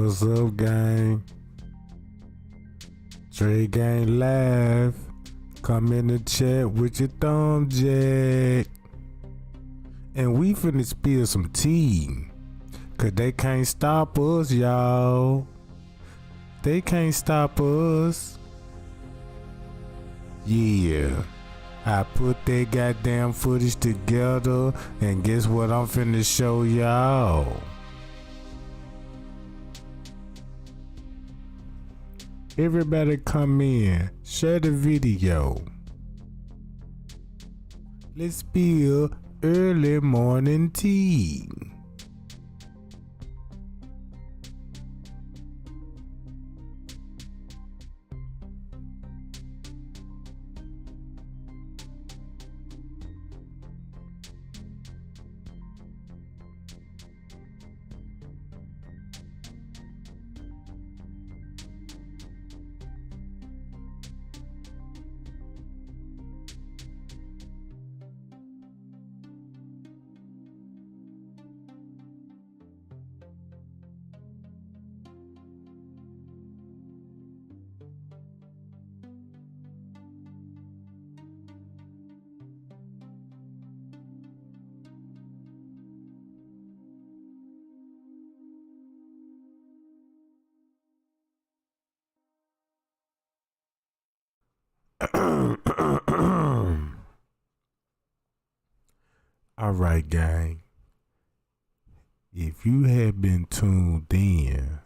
What's up, gang? Trey Gang Live. Come in the chat with your thumb jack. And we finna spill some tea. Cause they can't stop us, y'all. They can't stop us. Yeah. I put that goddamn footage together, and guess what I'm finna show y'all? Everybody come in, share the video. Let's spill early morning tea. Alright, gang. If you have been tuned in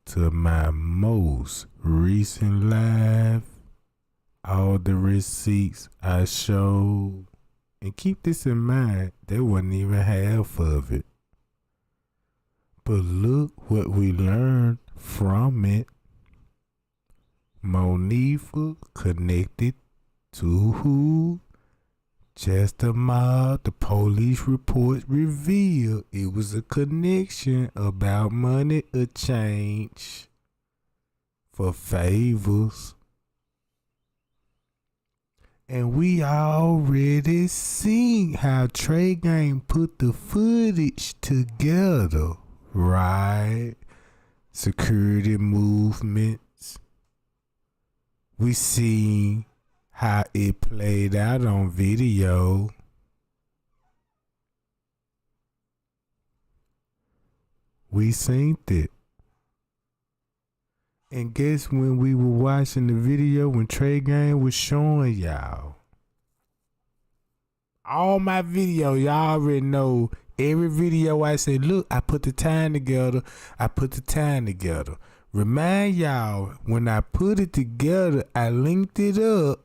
to my most recent live, all the receipts I showed, and keep this in mind, that wasn't even half of it. But look what we learned from it. Monifa connected to who? Just the mob. The police reports revealed it was a connection about money exchange for favors. And we already seen how Trey Gang put the footage together, right? Security movements. We seen how it played out on video. We seen it. And guess when we were watching the video, when Trey Gang was showing y'all. All my video, y'all already know. Every video I say, look, I put the time together. I put the time together. Remind y'all, when I put it together, I linked it up.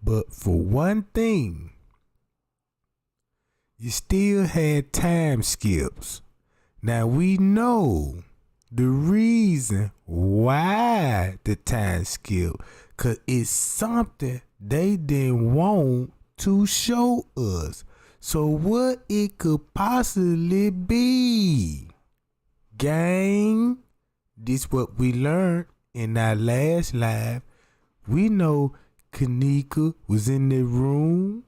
But for one thing, you still had time skips. Now we know the reason why the time skip, cause it's something they didn't want to show us. So what it could possibly be? Gang, this what we learned in our last live. We know Kenneka was in the room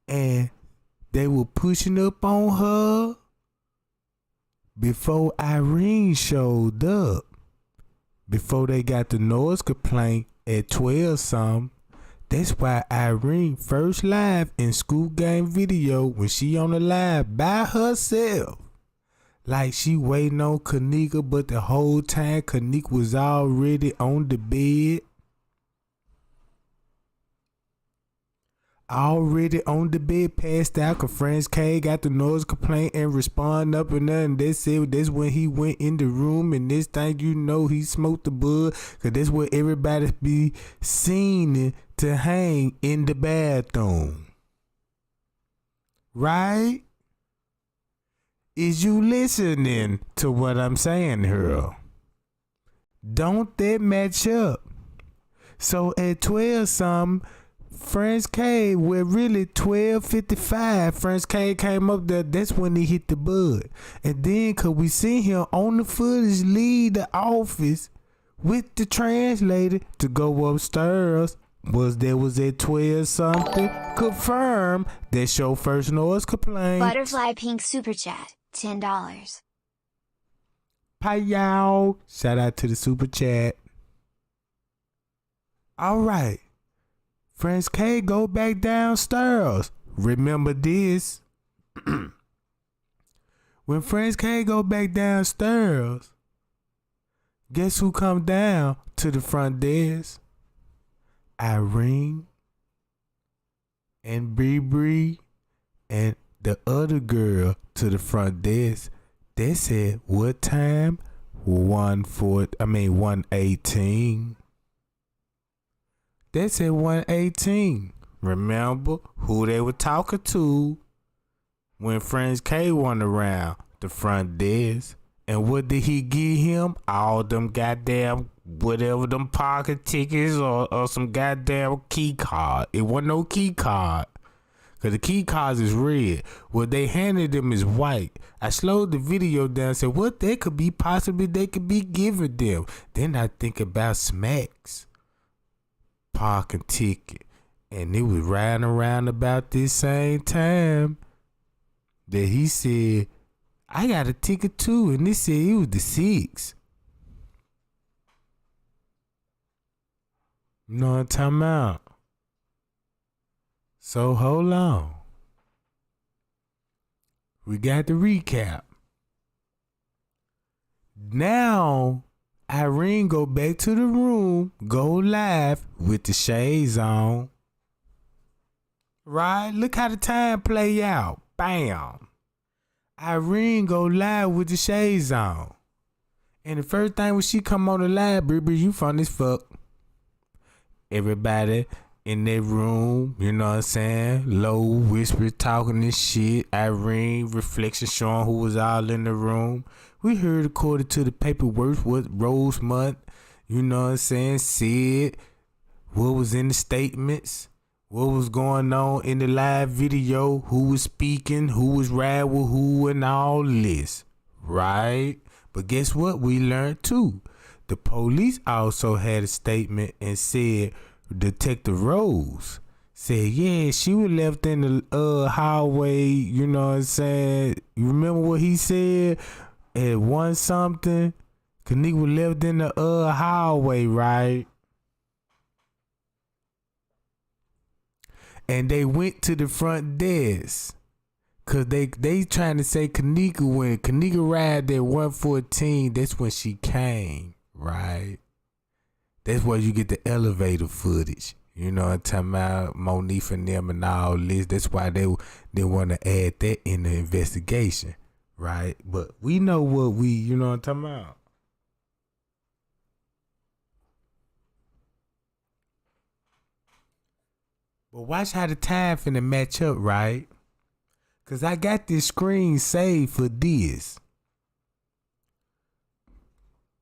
and they were pushing up on her before Irene showed up. Before they got the noise complaint at 12 something. That's why Irene first live in School Game video when she on the live by herself. Like she waiting on Kenneka, but the whole time Kenneka was already on the bed. Already on the bed, passed out, cause Friends K got the noise complaint and respond up and there, and they said that's when he went in the room, and this thing you know he smoked the bud, cause that's where everybody be seen to hang in the bathroom. Right? Is you listening to what I'm saying here? Don't that match up? So at 12 something, Friends K, well really 12:55, Friends K came up there, that's when he hit the bud. And then cause we see him on the footage leave the office with the translator to go upstairs. Was at 12 something. Confirm that's your first noise complaint. Butterfly Pink Super Chat, $10. Hi, y'all. Shout out to the super chat. All right. Friends K go back downstairs. Remember this. When Friends K go back downstairs, guess who come down to the front desk? Irene and Bree and the other girl to the front desk. They said, what time? 118. They said 118. Remember who they were talking to when Friends K went around the front desk. And what did he give him? All them goddamn whatever, them pocket tickets or some goddamn key card. It wasn't no key card. Cause the key cards is red. What they handed them is white. I slowed the video down and said what they could be giving them. Then I think about Smacks parking ticket. And it was riding around about this same time that he said, I got a ticket too. And they said it was the 6. You know what I'm talking about? So hold on. We got the recap. Now, Irene go back to the room, go live with the shades on. Right? Look how the time play out. Bam. Irene go live with the shades on. And the first thing when she come on the live, baby, you fun as fuck. Everybody in their room, you know what I'm saying? Low whisper talking this shit. Irene reflection showing who was all in the room. We heard according to the paperwork what Rose Month, you know what I'm saying, said, what was in the statements, what was going on in the live video, who was speaking, who was riding with who and all this. Right? But guess what? We learned too. The police also had a statement and said Detective Rose said, yeah, she was left in the hallway, you know what I'm saying? You remember what he said? At 1 something, Kenneka was left in the hallway, right? And they went to the front desk. Cause they trying to say Kenneka, when Kenneka arrived at 114, that's when she came, right? That's where you get the elevator footage. You know what I'm talking about? Monique and them and all this. That's why they want to add that in the investigation, right? But we know what you know what I'm talking about? But watch how the time finna match up, right? Cause I got this screen saved for this.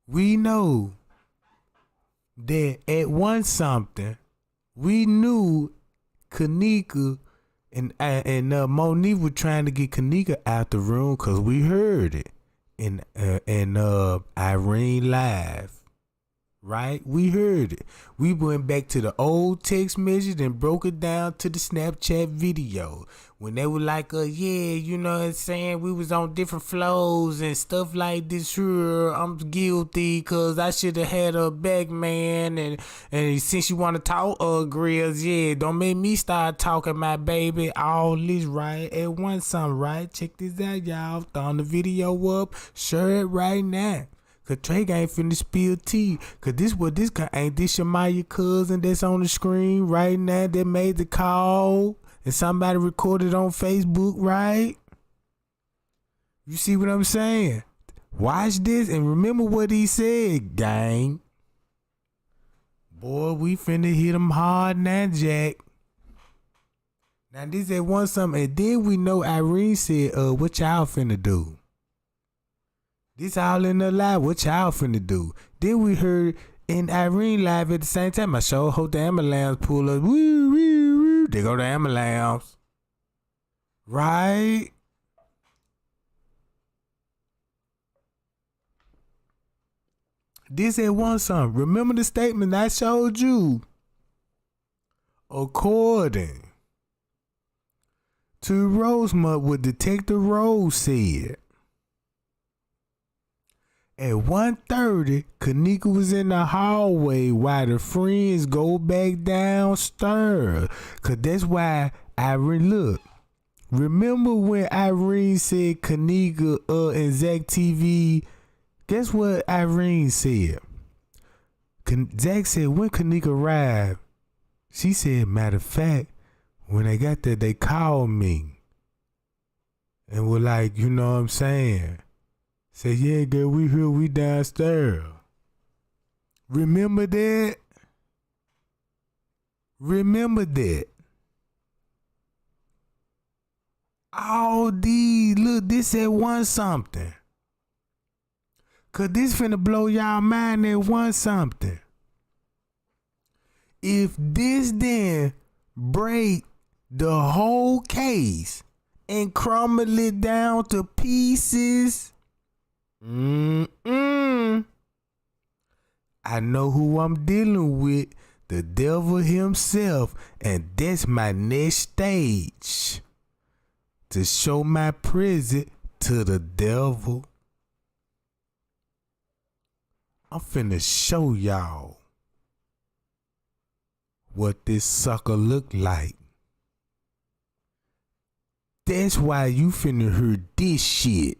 We know that at 1 something, we knew Kenneka and Monique were trying to get Kenneka out the room because we heard it in Irene live. Right? We heard it. We went back to the old text message and broke it down to the Snapchat video. When they were like, yeah, you know what I'm saying? We was on different flows and stuff like this. Sure, I'm guilty because I should have had her back, man. And since you want to talk, Grills, yeah, don't make me start talking, my baby. All this, right? At 1 something, right? Check this out, y'all. Throwing the video up. Share it right now. Cause Trey ain't finna spill tea. Cause this guy ain't this Shamaya cousin that's on the screen right now that made the call and somebody recorded on Facebook, right? You see what I'm saying? Watch this and remember what he said, gang. Boy, we finna hit him hard now, Jack. Now this at 1 something, and then we know Irene said, what y'all finna do? This all in the live. What y'all finna do? Then we heard in Irene live at the same time. I sure hope the ambulance pull up. Woo, woo, woo. They go to ambulance. Right? This at 1 something. Remember the statement I showed you? According to Rosemont, what Detective Rose said. At 1:30, Kenneka was in the hallway while the friends go back downstairs. Cause that's why Irene, look. Remember when Irene said Kenneka and Zach TV? Guess what Irene said? Zach said when Kenneka arrived, she said, matter of fact, when they got there, they called me. And were like, you know what I'm saying? Said, yeah, girl, we here, we downstairs. Remember that? Remember that? All these, look, this at one something. Cause this finna blow y'all mind at one something. If this then break the whole case and crumble it down to pieces, I know who I'm dealing with, the devil himself, and that's my next stage. To show my present to the devil. I'm finna show y'all what this sucker look like. That's why you finna hear this shit.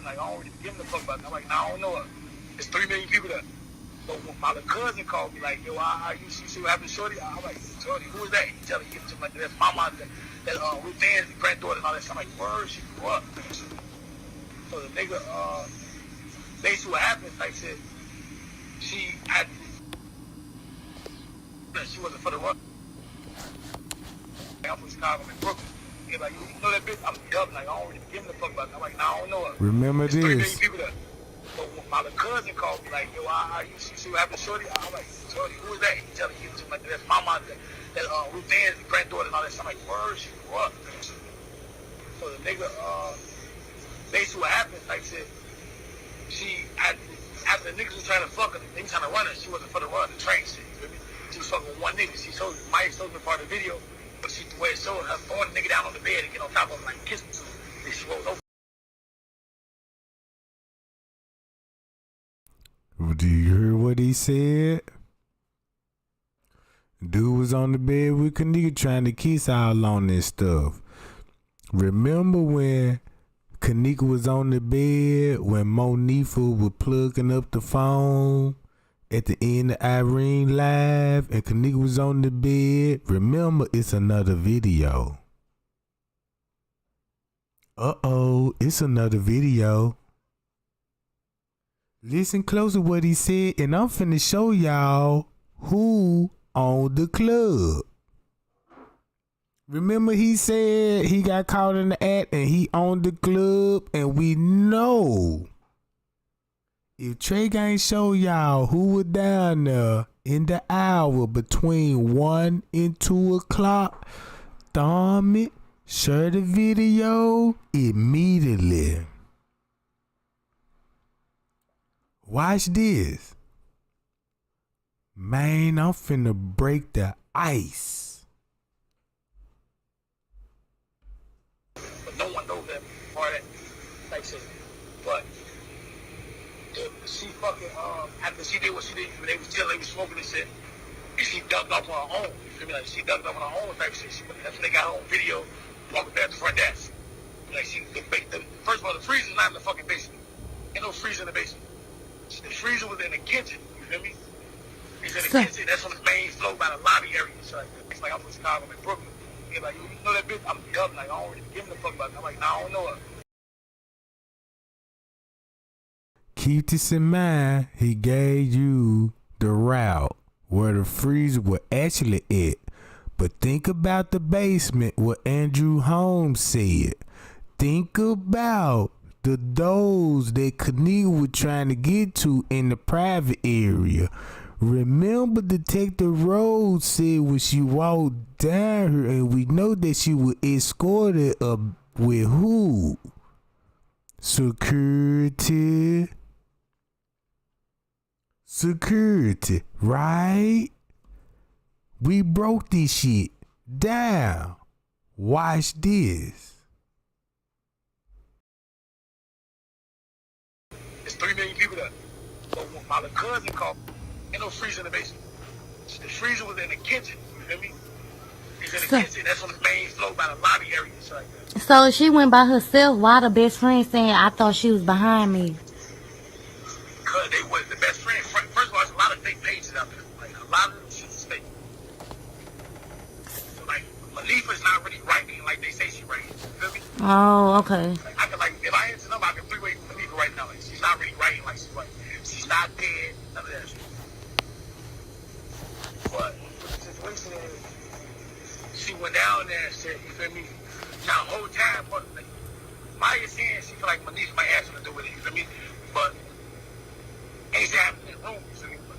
Like, I don't really give a fuck about it. I'm like, nah, I don't know her. There's 3 million people there. So when my little cousin called me, like, yo, you see what happened to Shorty? I'm like, Shorty, who is that? He tell me, like, that's my mom, that Ruth Ann's granddaughter and all that. So I'm like, word, she grew up. So the nigga, basically what happened, like I said, she wasn't for the run. I'm from Chicago, I'm in Brooklyn. He's like, you know that bitch? I'm dumb, like, I don't really give a fuck about it. I'm like, nah, I don't know her. Remember There's 3 million this. people there. So when my little cousin called me, like, yo, you see what happened to Shorty? I'm like, Shorty, who is that? He tell me, like, that's my mom, that Ruth Ann's granddaughter and all that. So I'm like, word, she grew up. So the nigga, basically what happened, like I said, after the niggas was trying to fuck her, they was trying to run her. She wasn't for the run, the train shit. You feel me? She was fucking with one nigga. She showed Mike showed me part of the video, but she the way it showed her throwing the nigga down on the bed and get on top of him like kissing him. Then she rolled over. Do you hear what he said? Dude was on the bed with Kenneka trying to kiss all on this stuff. Remember when Kenneka was on the bed when Monifa was plugging up the phone at the end of Irene live and Kenneka was on the bed? Remember, it's another video. It's another video. Listen close to what he said, and I'm finna show y'all who owned the club. Remember he said he got caught in the act and he owned the club, and we know if Trey ain't show y'all who was down there in the hour between 1 and 2 o'clock, thumb it, share the video immediately. Watch this. Man, I'm finna break the ice. But no one knows that part of that, like I said. But she fucking, after she did what she did, they was smoking and shit, and she ducked off on her own. You feel me? Like, she ducked off on her own type shit. That's when they got her on video walking back to the front desk. Like, first of all, the freezer's not in the fucking basement. Ain't no freezer in the basement. The freezer was in the kitchen, you feel me? It's in the kitchen. That's on the main floor by the lobby area. So it's like I'm from Chicago, I'm in Brooklyn. He's like, you know that bitch? I'm dumb, like, I don't really give a fuck about it. I'm like, nah, I don't know her. Keep this in mind, he gave you the route where the freezer was actually at. But think about the basement, what Andrew Holmes said. Think about the doors that Kenneka was trying to get to in the private area. Remember Detective Rhodes said when she walked down here, and we know that she was escorted up with who? Security. security, right? We broke this shit down. Watch this. There's 3 million people there. So when my little cousin called, ain't no freezer in the basement. The freezer was in the kitchen. You feel me? It's in the kitchen. That's on the main floor by the lobby area. It's like that. So she went by herself. Why the best friend saying I thought she was behind me? Because they was the best friend. First of all, there's a lot of fake pages out there. Like a lot of them shit is fake. So like Malifa's not really writing like they say she writing. You feel me? Oh, okay. Like, I could like if I answer them, I can three-way Malifa right now. Like she's not really writing like she's writing. She's not dead. None of that shit. But the situation is, she went down there and said, you feel me? Now the whole time, but like, Maya's saying she feel like Manifa might have something to do with it. You feel me? But ain't that happening in the room. You feel me? But,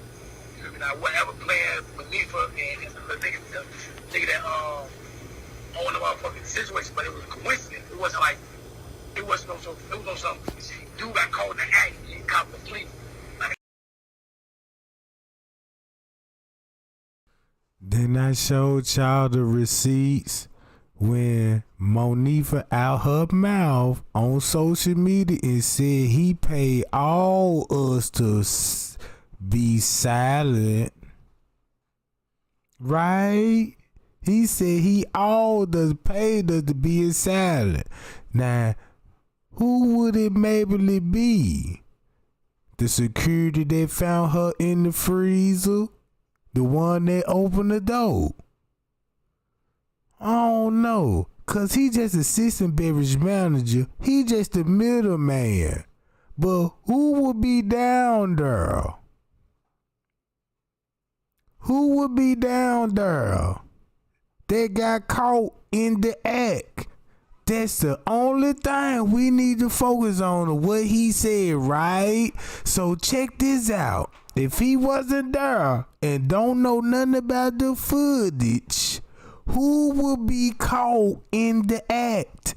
you feel me? Now whatever plan Manifa and the nigga that owned the motherfucking situation, but it was a coincidence. It wasn't like it was no something. See, dude got caught in the act. He copped the plea. Then I showed y'all the receipts when Monifa out her mouth on social media and said he paid all us to be silent. Right? He said he all does paid us to be silent. Now, who would it maybe be? The security that found her in the freezer? The one that opened the door? I don't know. Cause he just assistant beverage manager. He just the middleman. But who would be down there? Who would be down there? They got caught in the act. That's the only thing we need to focus on, what he said, right? So check this out. If he wasn't there and don't know nothing about the footage, who will be caught in the act?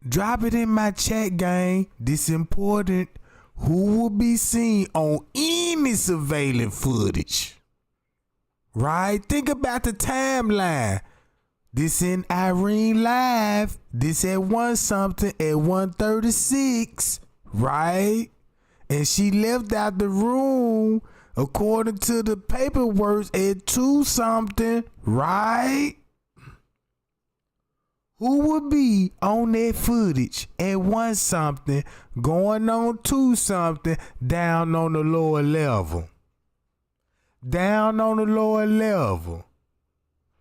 Drop it in my chat, gang. This important. Who will be seen on any surveillance footage? Right? Think about the timeline. This in Irene live. This at 1 something at 1:36. Right? And she left out the room according to the paperwork at 2 something. Right? Who would be on that footage at 1 something going on 2 something down on the lower level? Down on the lower level.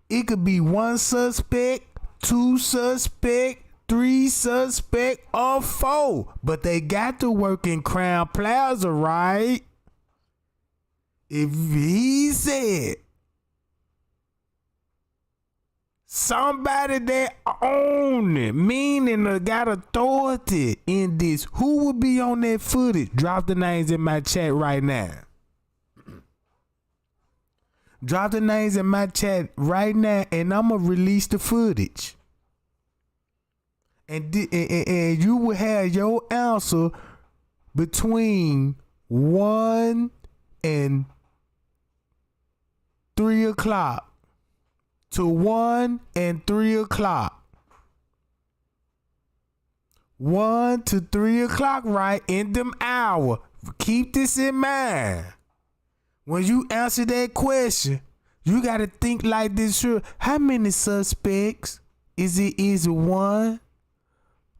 It could be 1 suspect, 2 suspect, 3 suspect, or 4. But they got to work in Crown Plaza, right? If he said somebody that own it, meaning got authority in this, who would be on that footage? Drop the names in my chat right now. Drop the names in my chat right now, and I'm gonna release the footage. And you will have your answer between 1 and 3 o'clock. To 1 and 3 o'clock. 1 to 3 o'clock, right? In them hour. Keep this in mind. When you answer that question, you gotta think like this. Sure, how many suspects? Is it 1?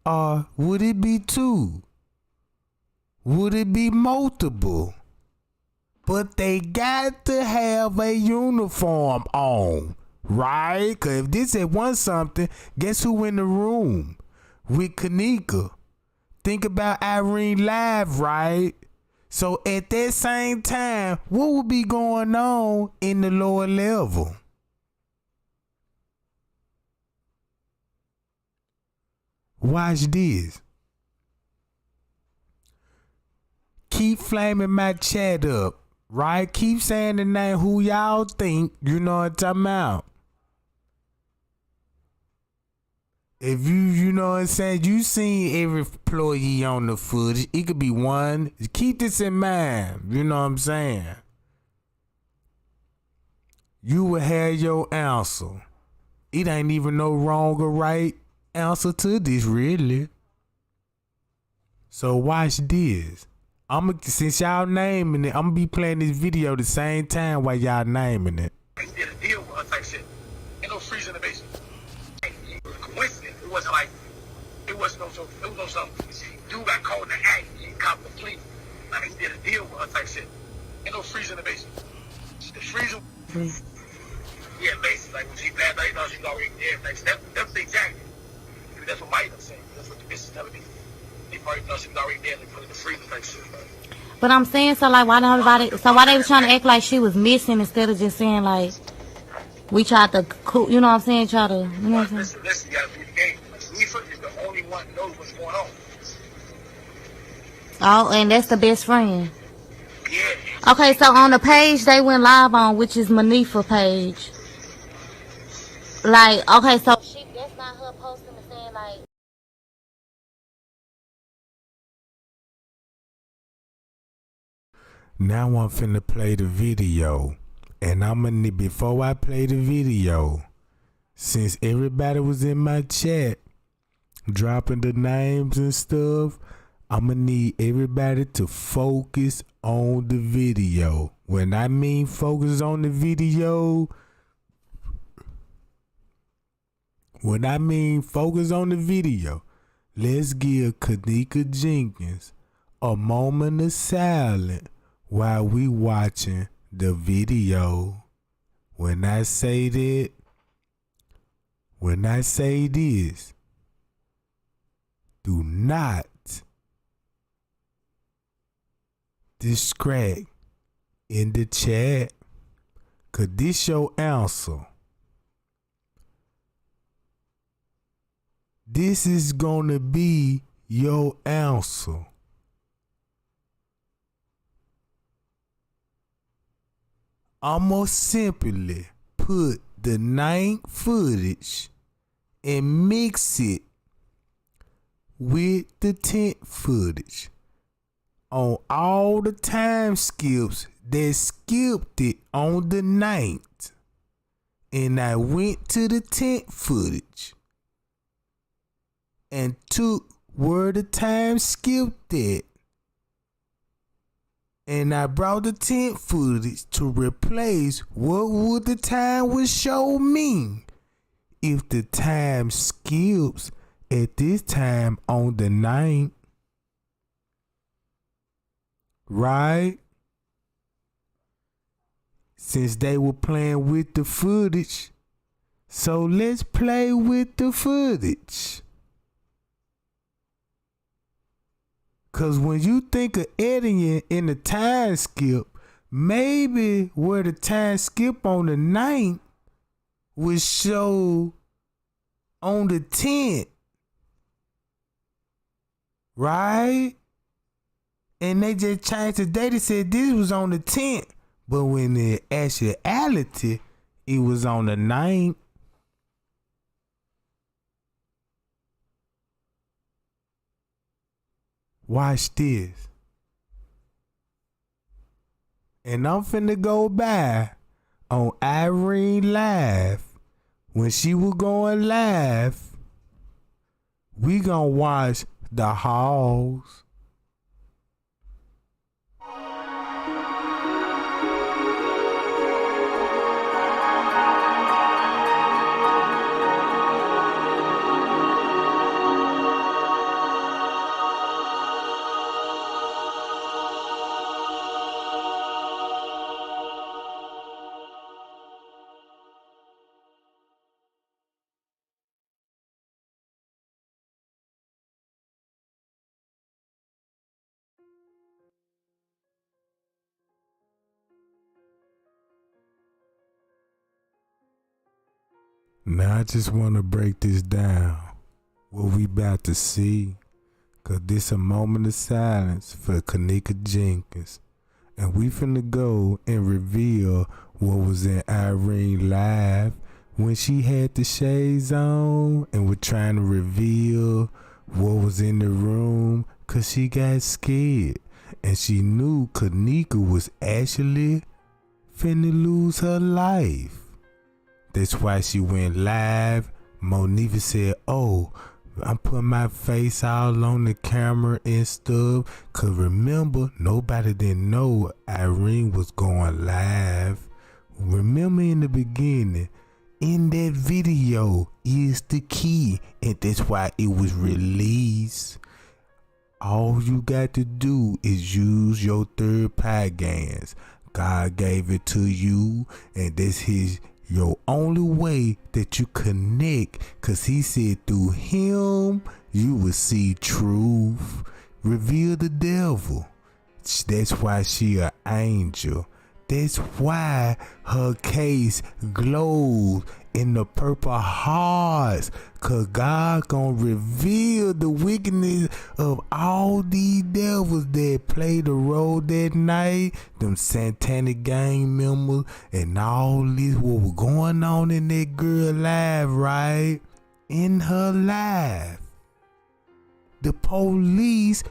Or would it be 2? Would it be multiple? But they got to have a uniform on, right? Cause if this at 1 something, guess who in the room with Kenneka? Think about Irene live, right? So at that same time, what would be going on in the lower level? Watch this. Keep flaming my chat up, right? Keep saying the name who y'all think, you know what I'm talking about. If you know what I'm saying, you seen every employee on the footage. It could be one. Keep this in mind. You know what I'm saying? You will have your answer. It ain't even no wrong or right answer to this, really. So watch this. Since y'all naming it, I'm gonna be playing this video the same time while y'all naming it. He did a deal with her type shit. Ain't no freeze in the basement. It was a coincidence. It wasn't like, it was no something. Dude got caught in the act. He copped the plea. Like he did a deal with her type shit. Ain't no freeze in the basement. The freezer, yeah, basically, like when she passed out, he thought she was already dead. Like, that's the exact. That's what Mike was saying. That's what the bitch is telling me. They probably thought she was already dead. They put her in the freezer type shit. But I'm saying, so like, why they was trying to act like she was missing instead of just saying like, we tried to, you know what I'm saying, try to, you know what I'm saying? Listen, you gotta be the game. Like, Lisa is the only one that knows what's going on. Oh, and that's the best friend. Yeah. Okay, so on the page they went live on, which is Manifa page. Like, okay, so that's not her posting and saying like. Now I'm finna play the video. And before I play the video, since everybody was in my chat dropping the names and stuff, I'ma need everybody to focus on the video. When I mean focus on the video, let's give Kenneka Jenkins a moment of silence while we watching the video. When I say this, do not distract in the chat, cause this your answer. This is gonna be your answer. I'ma simply put the 9th footage and mix it with the 10th footage on all the time skips that skipped it on the 9th. And I went to the 10th footage and took where the time skipped it. And I brought the 10th footage to replace what would the time would show me if the time skips at this time on the 9th. Right? Since they were playing with the footage, so let's play with the footage. Cause when you think of editing in the time skip, maybe where the time skip on the 9th would show on the 10th. Right? And they just changed the date and said this was on the 10th. But when in actuality, it was on the 9th. Watch this. And I'm finna go by on Irene live. When she was going live, we gonna watch the halls. Now I just want to break this down, what we about to see, cause this a moment of silence for Kenneka Jenkins, and we finna go and reveal what was in Irene live when she had the shades on and was trying to reveal what was in the room, cause she got scared and she knew Kenneka was actually finna lose her life. That's why she went live. Monifa said, "Oh, I'm putting my face all on the camera and stuff." Cause remember, nobody didn't know Irene was going live. Remember in the beginning, in that video is the key, and that's why it was released. All you got to do is use your third party gains. God gave it to you, and this is your only way that you connect, cause he said through him you will see truth. Reveal the devil. That's why she an angel. That's why her case glows in the purple hearts, cause God gonna reveal the wickedness of all these devils that played the role that night, them satanic gang members, and all this what was going on in that girl life, right? In her life. The police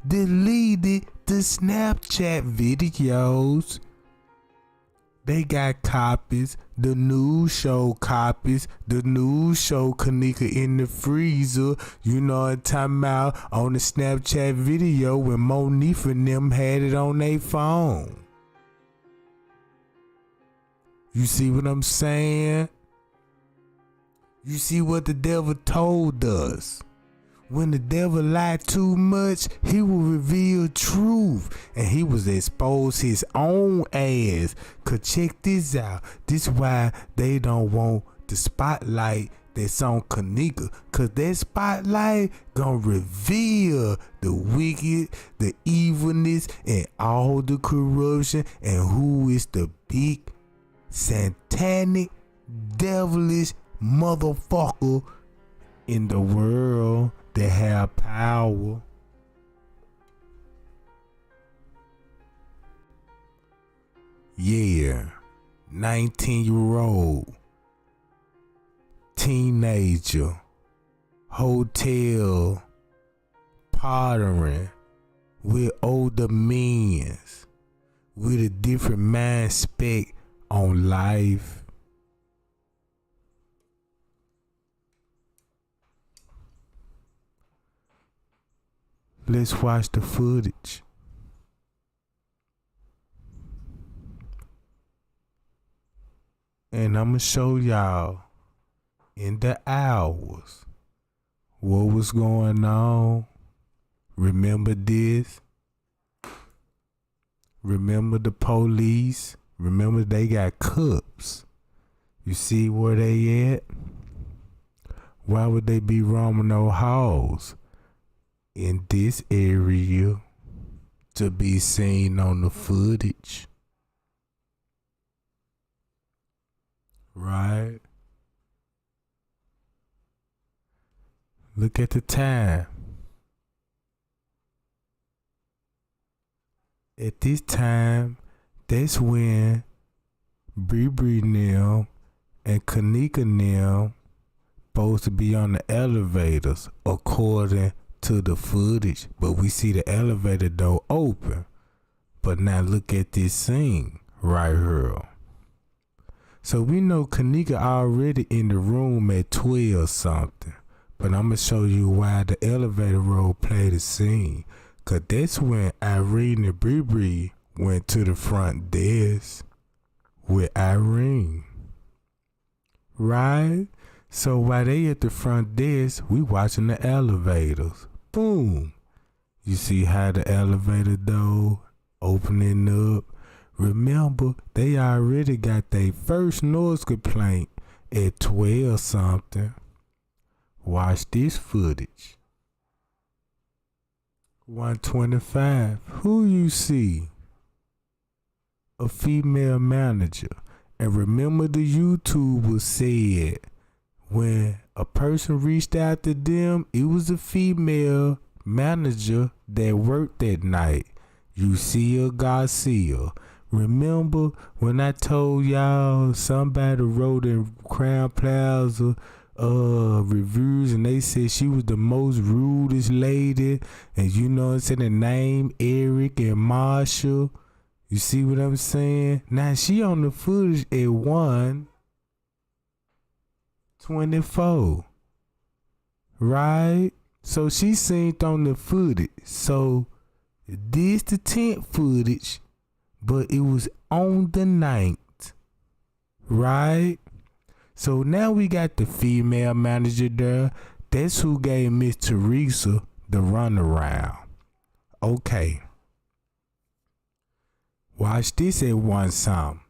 deleted the Snapchat videos. They got copies. The news show copies. The news show Kenneka in the freezer. You know what I'm talking about, on the Snapchat video when Monifa and them had it on their phone. You see what I'm saying? You see what the devil told us. When the devil lied too much, he will reveal truth, and he was expose his own ass. Cause check this out. This why they don't want the spotlight that's on Kenneka, cause that spotlight gonna reveal the wicked, the evilness, and all the corruption, and who is the big satanic devilish motherfucker in the world that have power. Yeah, 19-year-old teenager, hotel partying with older men with a different mind spec on life. Let's watch the footage. And I'ma show y'all in the hours what was going on. Remember this? Remember the police? Remember they got cups. You see where they at? Why would they be roaming those halls in this area to be seen on the footage? Right? Look at the time. At this time, that's when Bree Neal and Kenneka Neal supposed to be on the elevators according to the footage, but we see the elevator door open. But now look at this scene right here. So we know Kenneka already in the room at 12 something, but I'm gonna show you why the elevator role played the scene, cause that's when Irene and Bree went to the front desk with Irene, right? So while they at the front desk, we watching the elevators. Boom. You see how the elevator door opening up. Remember, they already got their first noise complaint at 12 something. Watch this footage. 125. Who you see? A female manager. And remember the YouTuber said when a person reached out to them, it was a female manager that worked that night. Lucia Garcia. Remember when I told y'all somebody wrote in Crown Plaza reviews and they said she was the most rudest lady, and you know it's in the name Eric and Marshall. You see what I'm saying? Now she on the footage at 1:24, right? So she seen on the footage. So this the 10th footage, but it was on the 9th, right? So now we got the female manager there. That's who gave Miss Teresa the runaround. Okay. Watch this at 1 something.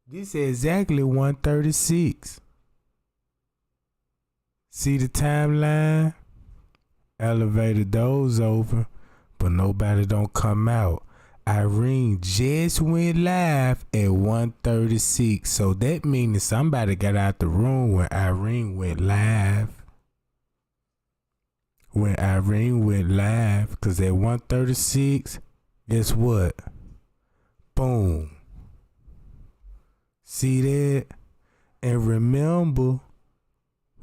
This is exactly 1:36. See the timeline? Elevator doors open, but nobody don't come out. Irene just went live at 1:36, so that means that somebody got out the room when Irene went live. When Irene went live, cause at 1:36, guess what? Boom. See that? And remember,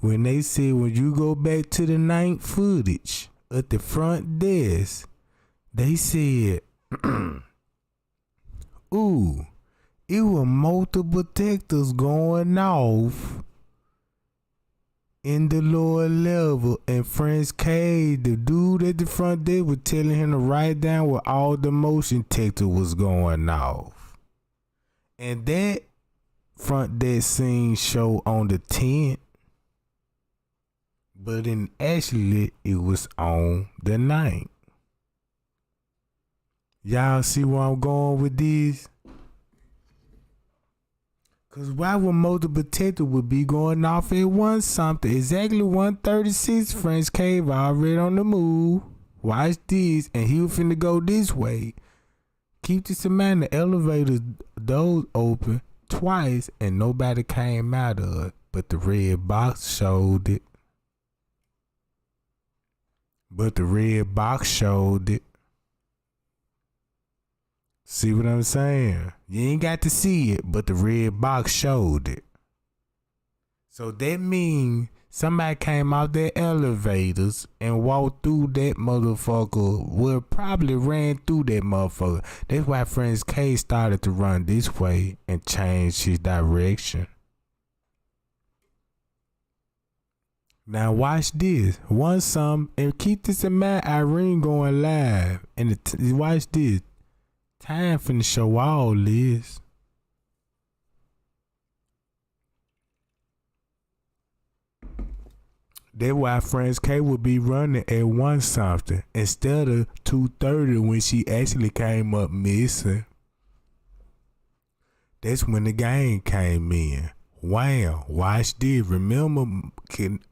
when they said when you go back to the 9th footage at the front desk, they said, ooh, it was multiple detectors going off in the lower level, and French K, the dude at the front desk, was telling him to write down where all the motion detector was going off. And that front desk scene show on the 10th, but in actually it was on the 9th. Y'all see where I'm going with this? Cause why would multiple detector would be going off at 1 something? Exactly 1:36. French Cave already on the move. Watch this, and he was finna go this way. Keep this in mind, the elevator doors open twice and nobody came out of it, but the red box showed it. See what I'm saying? You ain't got to see it, but the red box showed it. So that means somebody came out their elevators and walked through that motherfucker. Well, probably ran through that motherfucker. That's why Friends K started to run this way and changed his direction. Now watch this. One some, and keep this in mind, Irene going live. And watch this. Time finna show all this. That's why Friends K would be running at 1 something instead of 2:30 when she actually came up missing. That's when the game came in. Wow, watch this. Remember,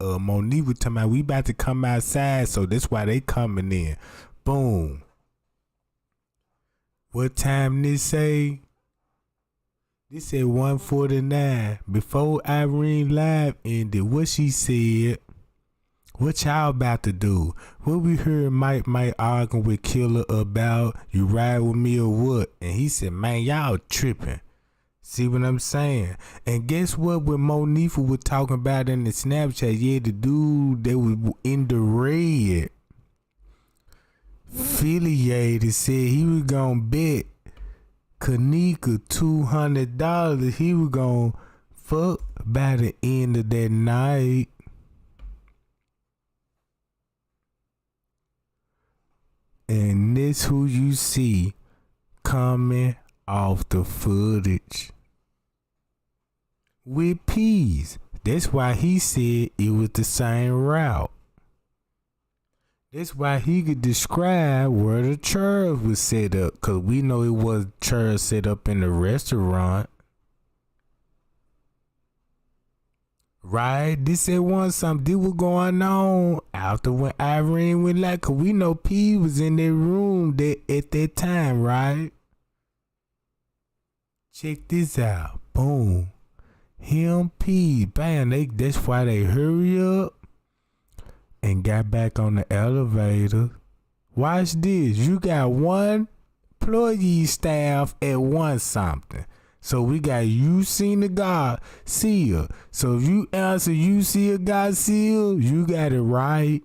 Monique was talking about we about to come outside, so that's why they coming in. Boom. What time this say? This said 1:49. Before Irene live ended, what she said, what y'all about to do? What we heard Mike arguing with Killer about, you ride with me or what? And he said, man, y'all tripping. See what I'm saying? And guess what? When Monifa was talking about in the Snapchat, yeah, the dude that was in the red affiliated said he was gonna bet Kenneka $200 he was gonna fuck by the end of that night. And this who you see coming off the footage with peas. That's why he said it was the same route. That's why he could describe where the chairs was set up, cause we know it was chairs set up in the restaurant. Right? This said one something was going on after when Irene went live, cause we know P was in that room at that time, right? Check this out. Boom. Him, P, bam. That's why they hurry up and got back on the elevator. Watch this. You got 1.5 employee staff at one something. So we got you seen the Garcia. So if you answer you see a Garcia, you got it right.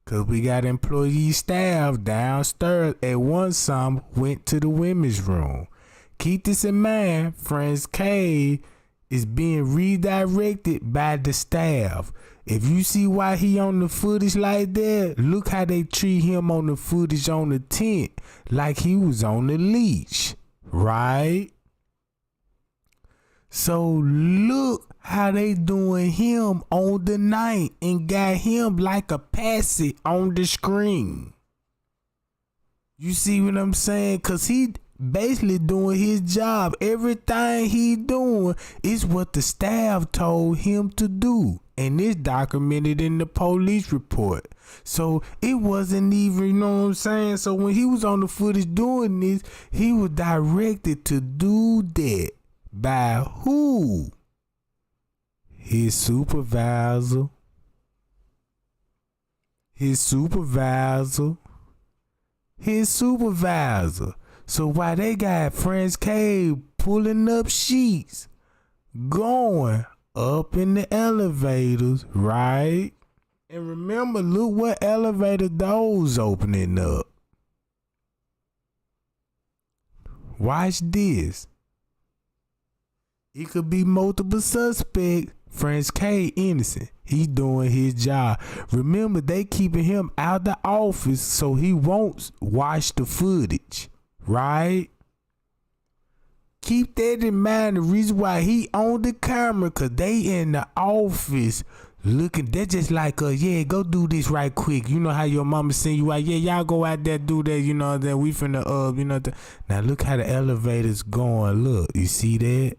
Cause we got employee staff downstairs at one some went to the women's room. Keep this in mind, Friends K is being redirected by the staff. If you see why he on the footage like that, look how they treat him on the footage on the tent like he was on the leash, right? So look how they doing him on the night and got him like a patsy on the screen. You see what I'm saying? Cause he basically doing his job. Everything he doing is what the staff told him to do. And it's documented in the police report. So it wasn't even, you know what I'm saying? So when he was on the footage doing this, he was directed to do that. By who? His supervisor. His supervisor. His supervisor. So while they got Friends K pulling up sheets, going up in the elevators, right? And remember, look what elevator doors opening up. Watch this. It could be multiple suspects. Friends K innocent. He doing his job. Remember, they keeping him out the office so he won't watch the footage, right? Keep that in mind. The reason why he on the camera, cause they in the office looking. They're just like, yeah, go do this right quick. You know how your mama send you out. Yeah, y'all go out there do that. You know that we finna you know. Now look how the elevator's going. Look, you see that?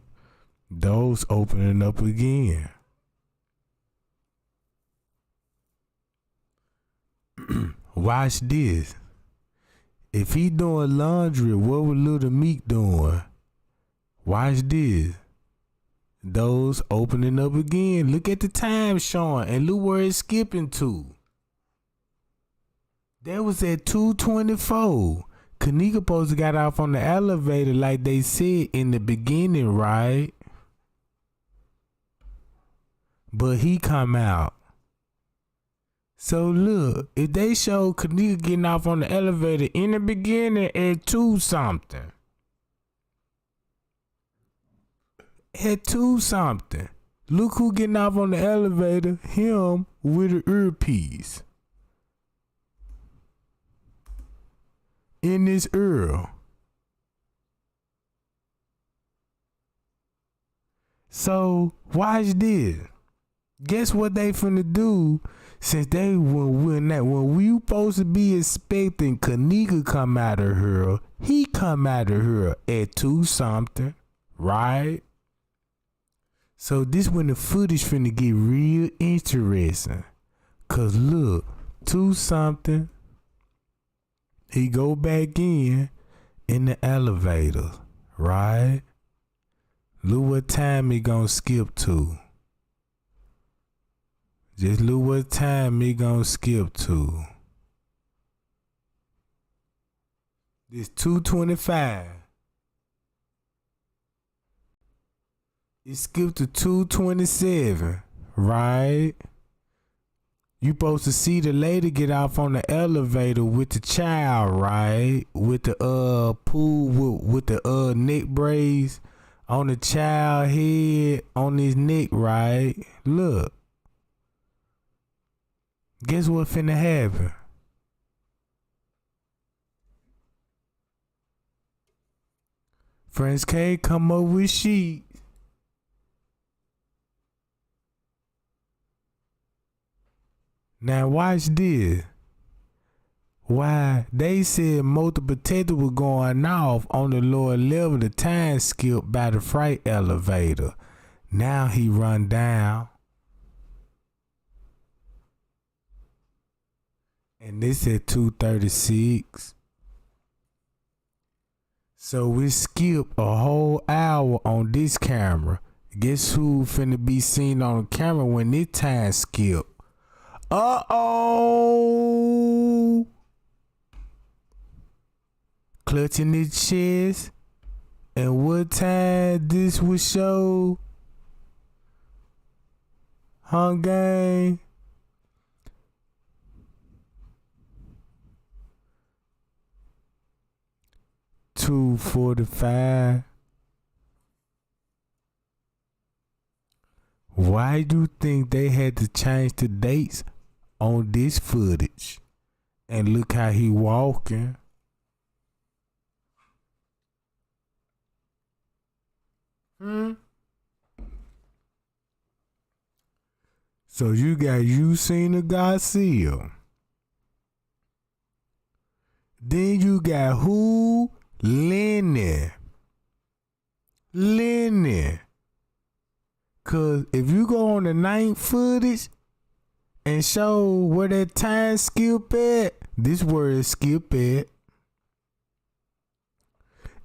Those opening up again. Watch this. If he doing laundry, what would Little Meek doing? Watch this. Those opening up again. Look at the time showing and look where it's skipping to. That was at 2:24. Kenneka supposed to got off on the elevator like they said in the beginning, right? But he come out. So look, if they show Kenneka getting off on the elevator in the beginning at 2 something. At 2 something. Look who getting off on the elevator. Him with an earpiece. In his ear. So watch this. Guess what they finna do? Since they when we supposed to be expecting Kenneka come out of her, he come out of her at 2 something, right? So this when the footage finna get real interesting. Cause look, 2 something, he go back in the elevator, right? Look what time he gonna skip to. Just look what time he gonna skip to. This 2:25. It skipped to 2:27, right? You supposed to see the lady get off on the elevator with the child, right? With the pool with the neck braids on the child head on his neck, right? Look. Guess what finna happen? Friends K come up with sheets. Now watch this. Why they said multiple detectives were going off on the lower level, the time skipped by the freight elevator. Now he run down. And this at 2:36. So we skip a whole hour on this camera. Guess who finna be seen on the camera when this time skip? Uh-oh. clutching his chest. And what time this was showed? Gang? 2:45. Why do you think they had to change the dates on this footage? And look how he walking. So you got Usain Garcia. Then you got who? Lenny. Cause if you go on the ninth footage and show where that time skip at, this word skip at.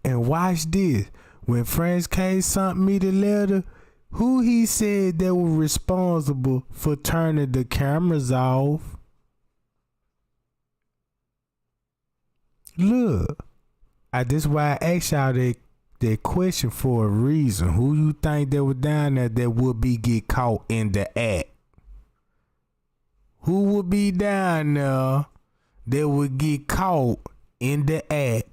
And watch this. When French K sent me the letter, who he said that was responsible for turning the cameras off? Look, that's why I asked y'all that question for a reason. Who you think that was down there that would be get caught in the act? Who would be down there that would get caught in the act?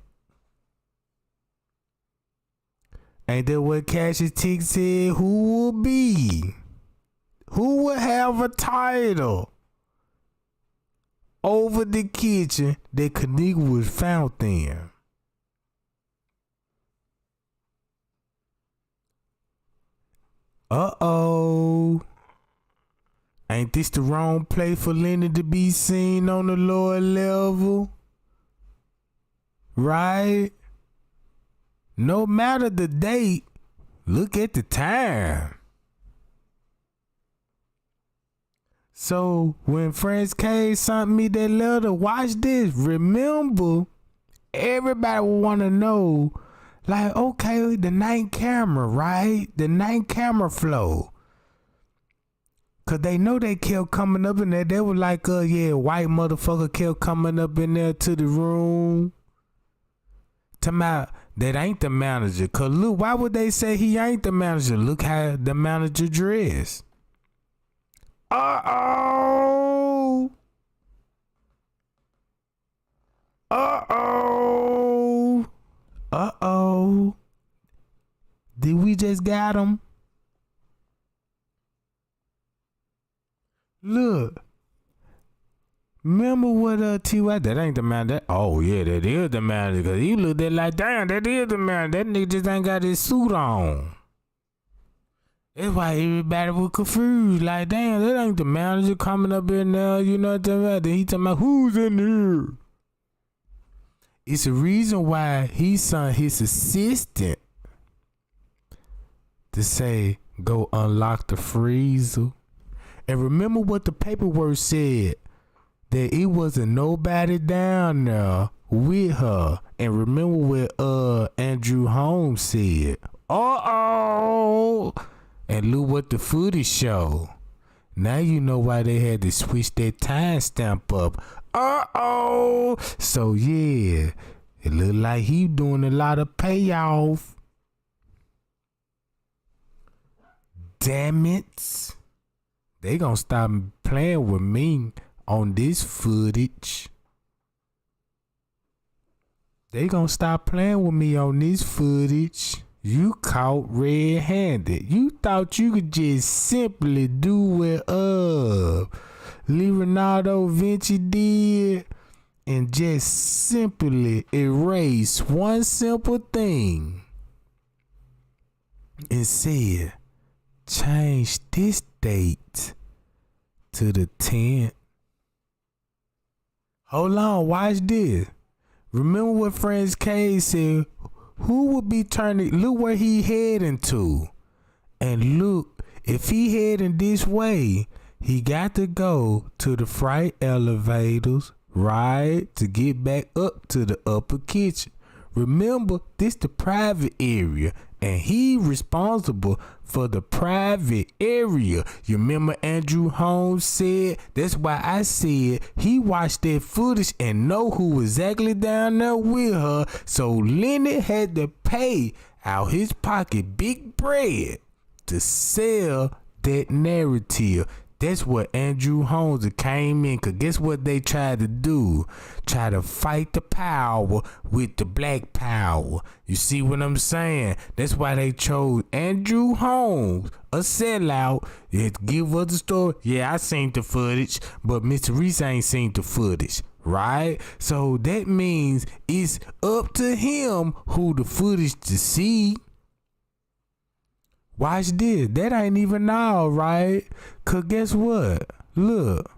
Ain't that what Cashy Tick said? Who will be? Who will have a title over the kitchen that Kenneka was found in? Uh-oh. Ain't this the wrong place for Lenny to be seen on the lower level? Right? No matter the date, look at the time. So when French K sent me that letter, watch this. Remember, everybody will want to know, like, okay, the night camera, right? The night camera flow. Cause they know they kept coming up in there. They were like, yeah, white motherfucker kept coming up in there to the room. That ain't the manager. Cause look, why would they say he ain't the manager? Look how the manager dressed. Uh-oh. Did we just got him? Look. Remember what T.Y. That ain't the man. Oh yeah, that is the man. Cause he looked at like, damn, that is the man. That nigga just ain't got his suit on. That's why everybody was confused. Like, damn, that ain't the manager coming up in there. You know what I'm talking about? Then he talking about who's in here. It's a reason why he sent his assistant to say, go unlock the freezer. And remember what the paperwork said. That it wasn't nobody down there with her. And remember what Andrew Holmes said. Uh-oh. And look what the footage showed. Now you know why they had to switch that timestamp up. Uh-oh. So yeah, it looked like he doing a lot of payoff. Damn it. They gonna stop playing with me on this footage. They gonna stop playing with me on this footage. You caught red-handed. You thought you could just simply do what Leonardo Vinci did and just simply erase one simple thing and said, change this date to the 10th. Hold on, watch this. Remember what French K said? Who would be turning? Look where he heading to. And look, if he heading this way, he got to go to the freight elevators, right? To get back up to the upper kitchen. Remember, this the private area. and he responsible for the private area. You remember Andrew Holmes said, that's why I said he watched that footage and know who exactly down there with her. So Lenny had to pay out his pocket big bread to sell that narrative. That's what Andrew Holmes came in, cause guess what they tried to do? Try to fight the power with the black power. You see what I'm saying? That's why they chose Andrew Holmes, a sellout, to give us the story. Yeah, I seen the footage, but Mr. Reese ain't seen the footage, right? So that means it's up to him who the footage to see. Watch this. That ain't even all, right? Cause guess what? Look.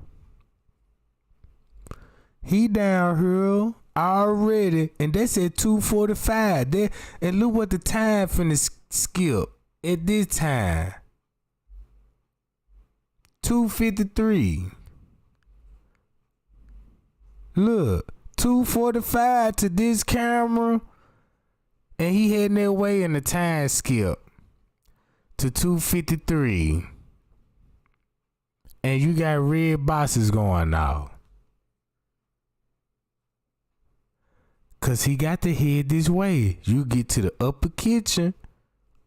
He down here already. And that's at 2:45. And look what the time finna skip at this time. 2:53. Look. 2:45 to this camera. And he heading that way in the time skip to 2:53, and you got red boxes going off, cause he got to head this way. You get to the upper kitchen,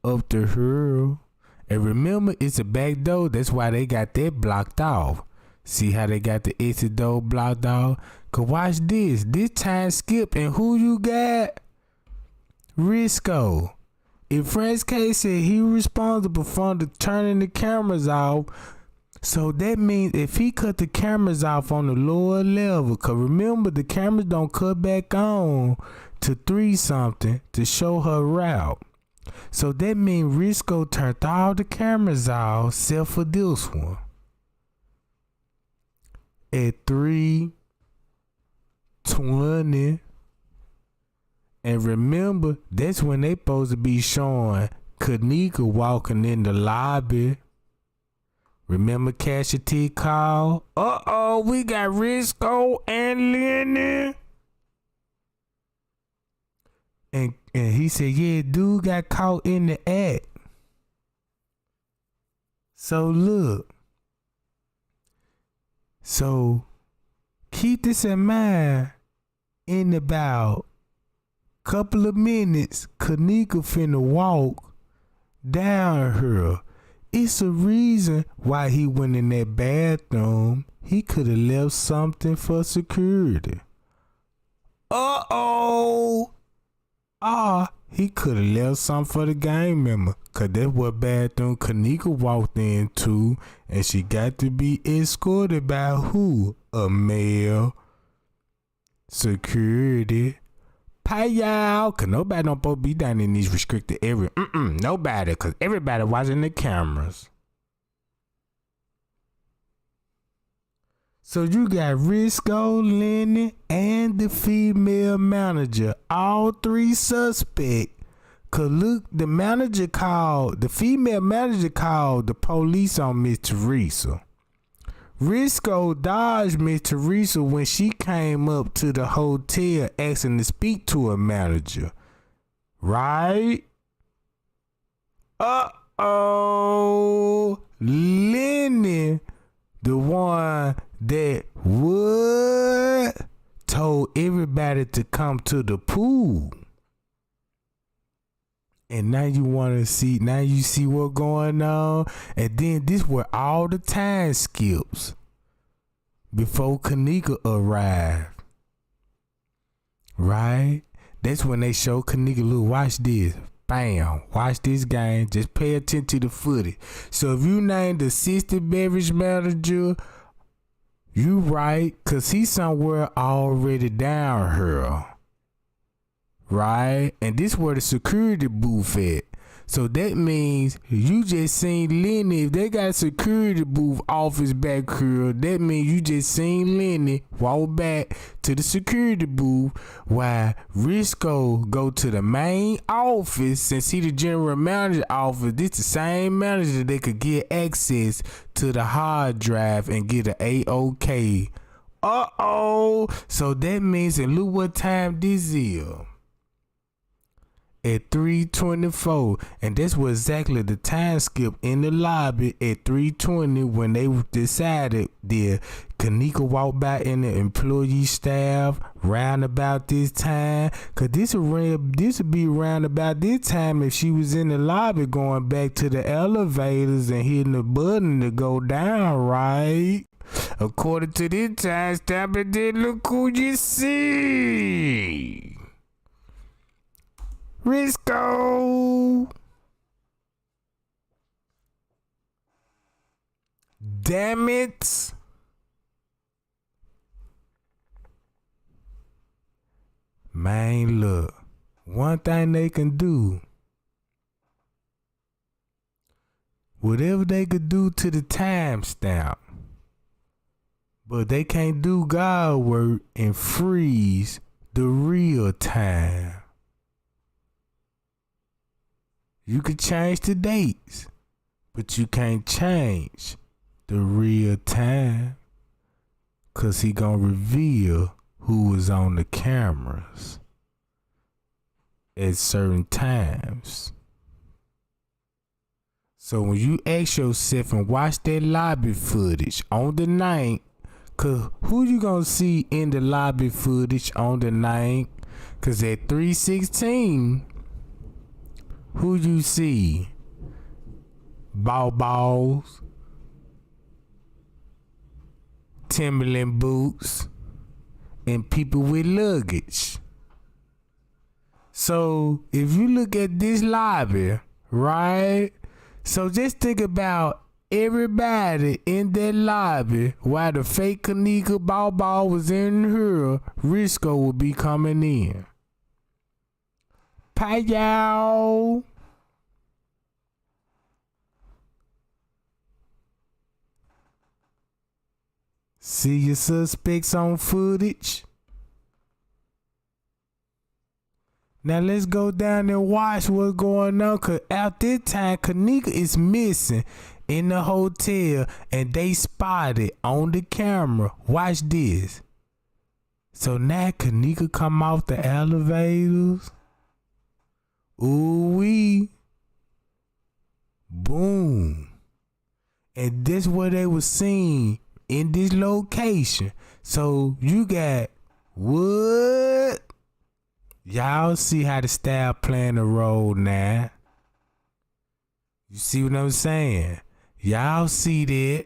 up the hill, and remember it's a back door. That's why they got that blocked off. See how they got the exit door blocked off? Cause watch this time skip, and who you got? Risco. If Franz K said he responsible for turning the cameras off, so that means if he cut the cameras off on the lower level, cause remember the cameras don't cut back on to 3 something to show her route. So that means Risco turned all the cameras off except for this one. At 3:20. And remember, that's when they supposed to be showing Kenneka walking in the lobby. Remember Cashier T call? We got Risco and Lenny. And he said, yeah, dude got caught in the act. So look. So keep this in mind. In about couple of minutes, Kenneka finna walk down here. It's a reason why he went in that bathroom. He could have left something for security. He could have left something for the gang member. Cause that's what bathroom Kenneka walked into, and she got to be escorted by who? A male security. Hi y'all, cause nobody don't supposed to be down in these restricted areas. Nobody, cause everybody watching the cameras. So you got Risco, Lenny, and the female manager, all 3 suspects. Cause look, the female manager called the police on Miss Teresa. Risco dodged Miss Teresa when she came up to the hotel asking to speak to a manager. Right? Lenny, the one that told everybody to come to the pool. And now you see what's going on. And then this where all the time skips before Kenneka arrived. Right? That's when they show Kenneka, look, watch this. Bam. Watch this game. Just pay attention to the footage. So if you name the assistant beverage manager, you right, cause he's somewhere already down here. Right? And this where the security booth at. So that means you just seen Lenny. If they got a security booth office back here, that means you just seen Lenny walk back to the security booth while Risco go to the main office. Since he the general manager office, this the same manager that could get access to the hard drive and get an A-OK. So that means, and look what time this is. at 3:24, and that's what exactly the time skip in the lobby at 3:20 when they decided that Kenneka walked by in the employee staff round about this time, cause this would be round about this time if she was in the lobby going back to the elevators and hitting the button to go down, right? According to this time stamp, and then look who you see. Risco. Damn it. Man, look. One thing they can do. Whatever they could do to the timestamp. But they can't do God work and freeze the real time. You could change the dates, but you can't change the real time, cause he gonna reveal who was on the cameras at certain times. So when you ask yourself and watch that lobby footage on the night, cause who you gonna see in the lobby footage on the night? Cause at 3:16, who you see? Balls, Timberland boots, and people with luggage. So if you look at this lobby, right? So just think about everybody in that lobby while the fake Kenneka ball was in here, Risco would be coming in. Pie y'all. See your suspects on footage. Now let's go down and watch what's going on, cause at this time Kenneka is missing in the hotel and they spotted on the camera. Watch this. So now Kenneka come off the elevators. Ooh wee. Boom. And this what they was seeing in this location. So you got what? Y'all see how the style playing a role now. You see what I'm saying? Y'all see that?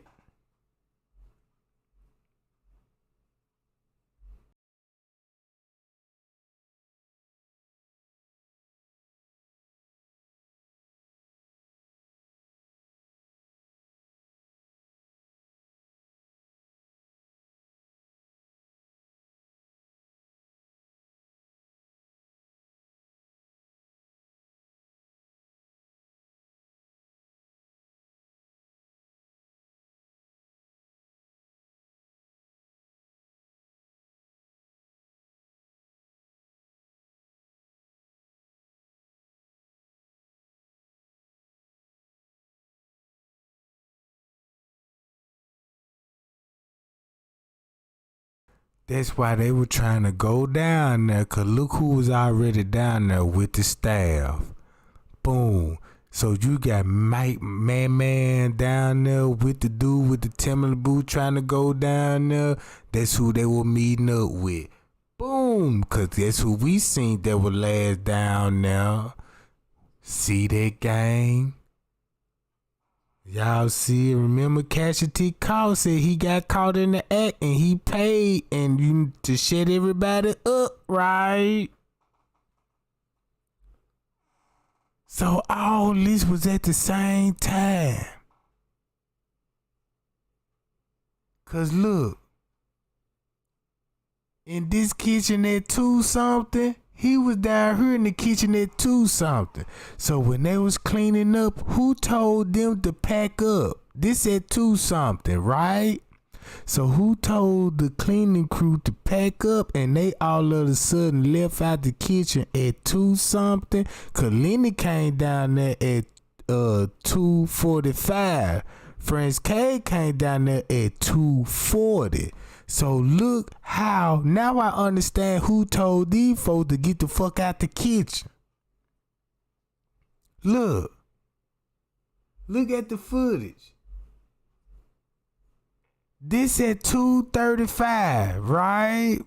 That's why they were trying to go down there, cause look who was already down there with the staff. Boom. So you got Mike Man down there with the dude with the Timberland boot trying to go down there. That's who they were meeting up with. Boom. Cause that's who we seen that were last down there. See that gang? Y'all see, remember Casualty Call said he got caught in the act and he paid and you to shut everybody up, right? So all this was at the same time. Cause look, in this kitchen at 2 something, he was down here in the kitchen at 2 something. So when they was cleaning up, who told them to pack up? This at 2 something, right? So who told the cleaning crew to pack up and they all of a sudden left out the kitchen at 2 something? Cause Lenny came down there at 2:45. Friends K came down there at 2:40. So look how, now I understand who told these folks to get the fuck out the kitchen. Look at the footage. This at 2:35, right?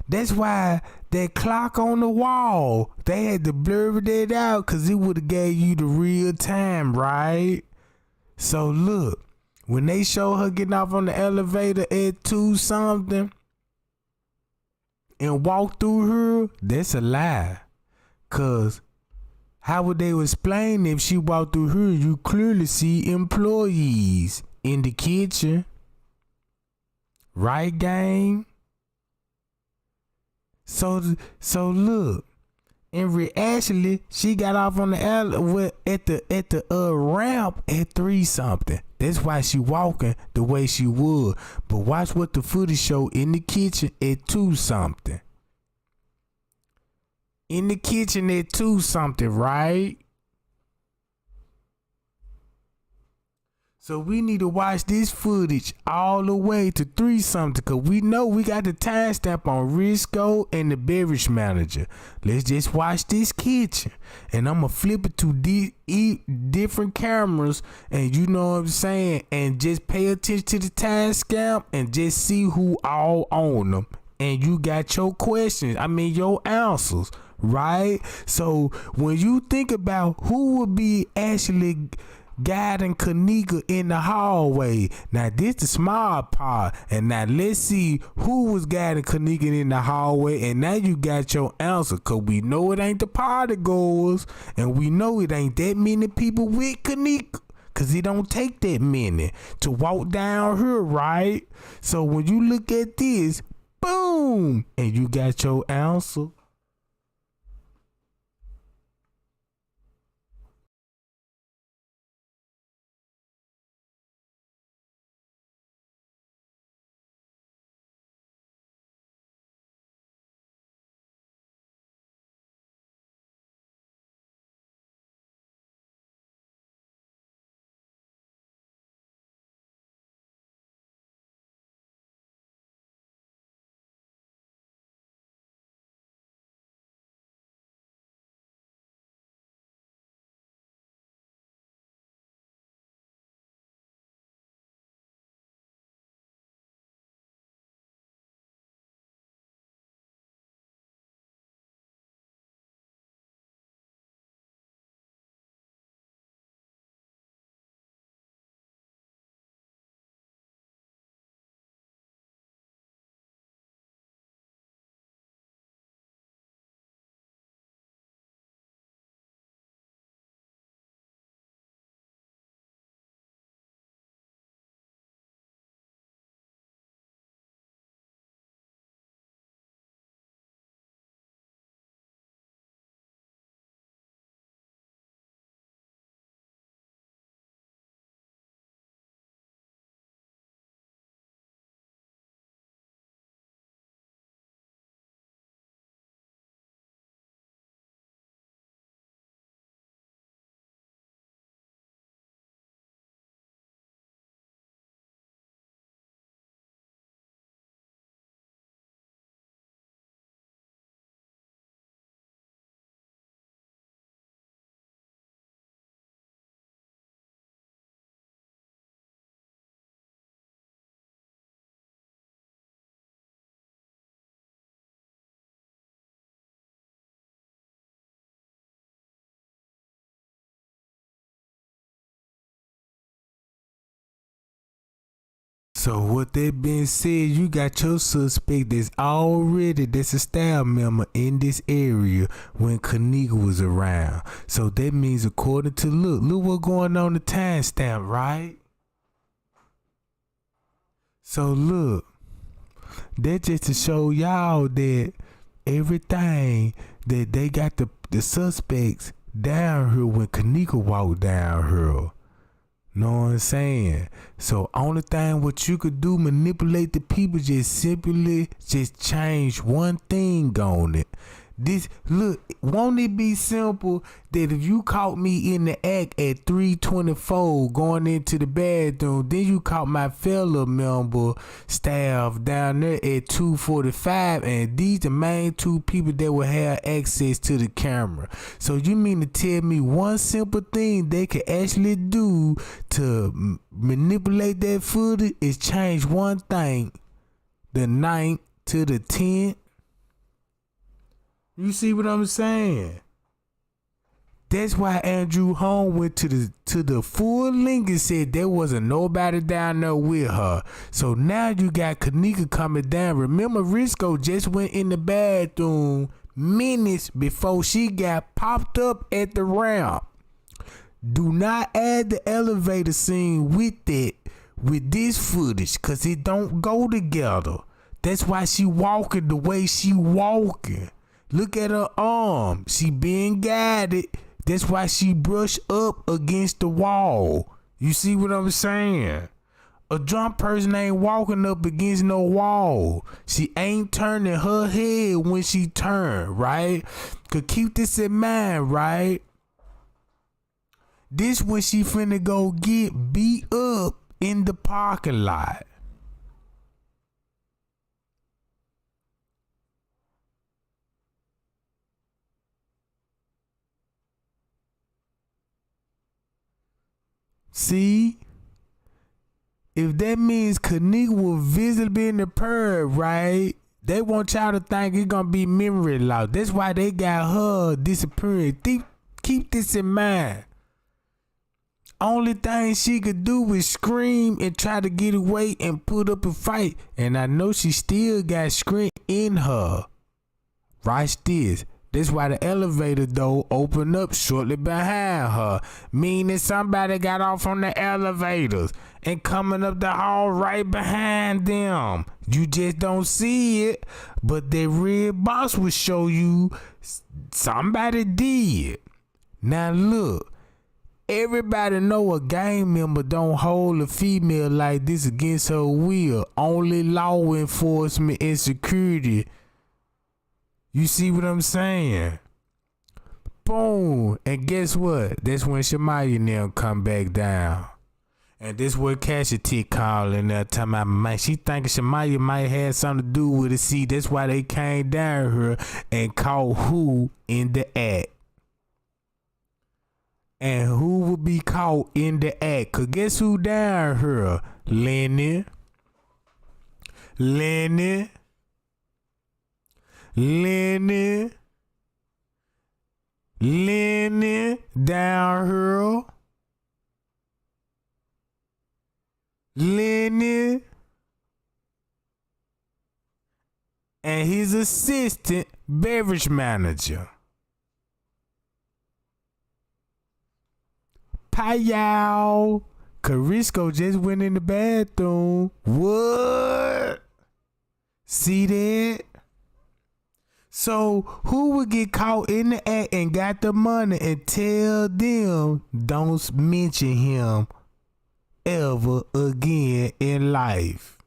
That's why that clock on the wall, they had to blur that out because it would have gave you the real time, right? So look, when they show her getting off on the elevator at 2 something and walk through her, that's a lie. Cause how would they explain if she walked through her? You clearly see employees in the kitchen, right, gang? So look, and actually she got off on the at the ramp at 3 something. That's why she walking the way she would. But watch what the footage show in the kitchen at 2 something. In the kitchen at 2 something, right? So we need to watch this footage all the way to 3 something, cause we know we got the timestamp on Risco and the beverage manager. Let's just watch this kitchen, and I'm gonna flip it to different cameras, and you know what I'm saying, and just pay attention to the timestamp and just see who all on them. And you got your questions, your answers, right? So when you think about who would be actually guiding Kenneka in the hallway, now this the small part, and now let's see who was guiding Kenneka in the hallway, and now you got your answer, cause we know it ain't the party goers, and we know it ain't that many people with Kenneka, cause it don't take that many to walk down here, right? So when you look at this, boom, and you got your answer. So with that being said, you got your suspect that's a staff member in this area when Kenneka was around. So that means according to look what's going on the timestamp, right? So look, that just to show y'all that everything that they got the suspects down here when Kenneka walked down here. Know what I'm saying? So only thing what you could do, manipulate the people, just simply just change one thing on it. This look, won't it be simple that if you caught me in the act at 3:24 going into the bathroom, then you caught my fellow member staff down there at 2:45, and these the main two people that will have access to the camera. So you mean to tell me one simple thing they can actually do to manipulate that footage is change one thing, the 9th to the 10th? You see what I'm saying? That's why Andrew Holm went to the full link and said there wasn't nobody down there with her. So now you got Kenneka coming down. Remember, Risco just went in the bathroom minutes before she got popped up at the ramp. Do not add the elevator scene with this footage, cause it don't go together. That's why she walking the way she walking. Look at her arm. She being guided. That's why she brushed up against the wall. You see what I'm saying? A drunk person ain't walking up against no wall. She ain't turning her head when she turn, right? Could keep this in mind, right? This when she finna go get beat up in the parking lot. See, if that means Kenneka was visibly in the perv, right? They want y'all to think it's gonna be memory loss. That's why they got her disappearing. Keep this in mind. Only thing she could do was scream and try to get away and put up a fight. And I know she still got scream in her. Watch this. That's why the elevator door opened up shortly behind her, meaning somebody got off on the elevators and coming up the hall right behind them. You just don't see it, but the red box will show you somebody did. Now look, everybody know a gang member don't hold a female like this against her will. Only law enforcement and security. You see what I'm saying? Boom. And guess what? That's when Shamaya and them come back down. And this what Cassia T calling there talking about, man, she thinking Shamaya might have something to do with it. See, that's why they came down here and caught who in the act. And who will be caught in the act? Cause guess who down here? Lenny down here. Lenny and his assistant beverage manager. Payow. Carisco just went in the bathroom. What? See that? So who would get caught in the act and got the money and tell them don't mention him ever again in life?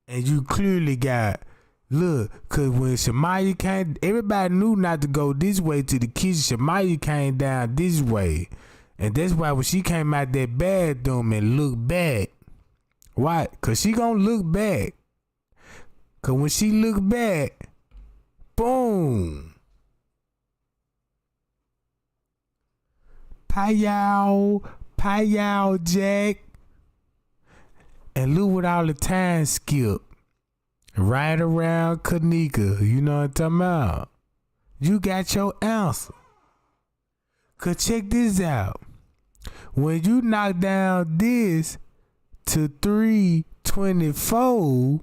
And you clearly got, look, cause when Shamaya came, everybody knew not to go this way to the kitchen. Shamaya came down this way. And that's why when she came out that bathroom and looked back, why? Cause she gonna look back. Cause when she looked back, boom. Payow, Jack. And look what all the time skip. Right around Kenneka. You know what I'm talking about? You got your answer. Cause check this out. When you knock down this to 324,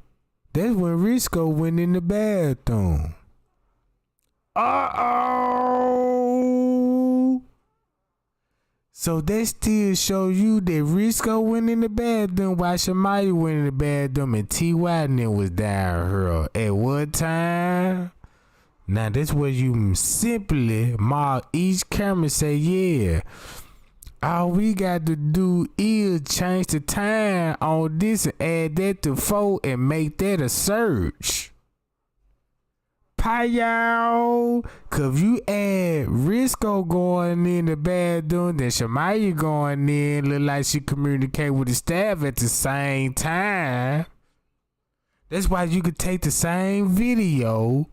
that's when Risco went in the bathroom. Uh-oh. So that still show you that Risco went in the bathroom while Shamaya went in the bathroom and T.Y. and them was down here. At what time? Now that's where you simply mark each camera and say, yeah, all we got to do is change the time on this and add that to 4 and make that a search. Y'all. Cause if you add Risco going in the bathroom, then Shamaya going in, look like she communicate with the staff at the same time. That's why you could take the same video,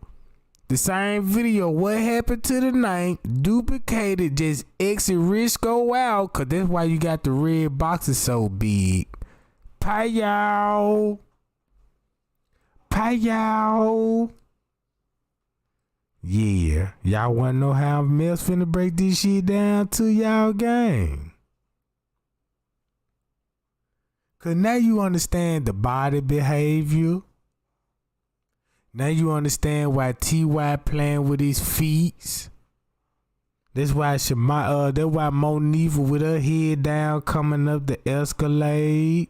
what happened to the night, duplicate it, just exit Risco out, cause that's why you got the red boxes so big. Y'all. Yeah, y'all wanna know how Mel's finna break this shit down to y'all gang? Cause now you understand the body behavior. Now you understand why T.Y. playing with his feet. That's why that's why Monifa with her head down coming up the Escalade.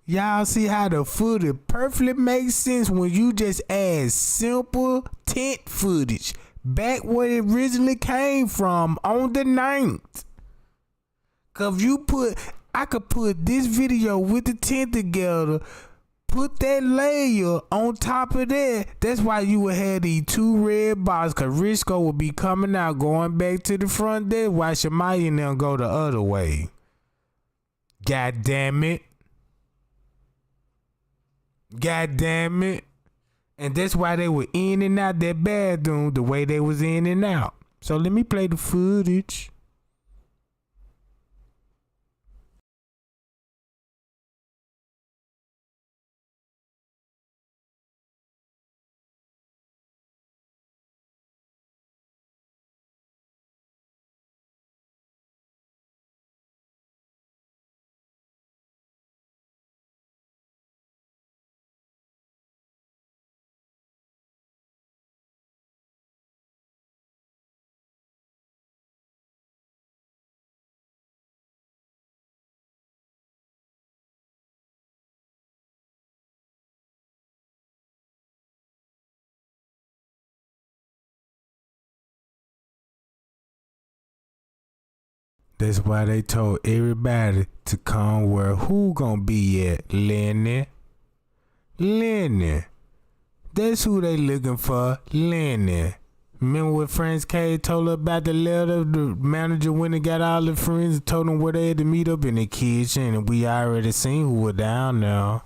Y'all see how the footage perfectly makes sense when you just add simple tent footage back where it originally came from on the 9th. Cause I could put this video with the tent together, put that layer on top of that. That's why you would have these two red boxes, cause Risco would be coming out, going back to the front there, while Shamaya and them go the other way. God damn it. And that's why they were in and out that bathroom the way they was in and out. So let me play the footage. That's why they told everybody to come where who gonna be at, Lenny. That's who they looking for, Lenny. Remember what Franz K told her about the letter? The manager went and got all the friends and told them where they had to meet up in the kitchen, and we already seen who were down there.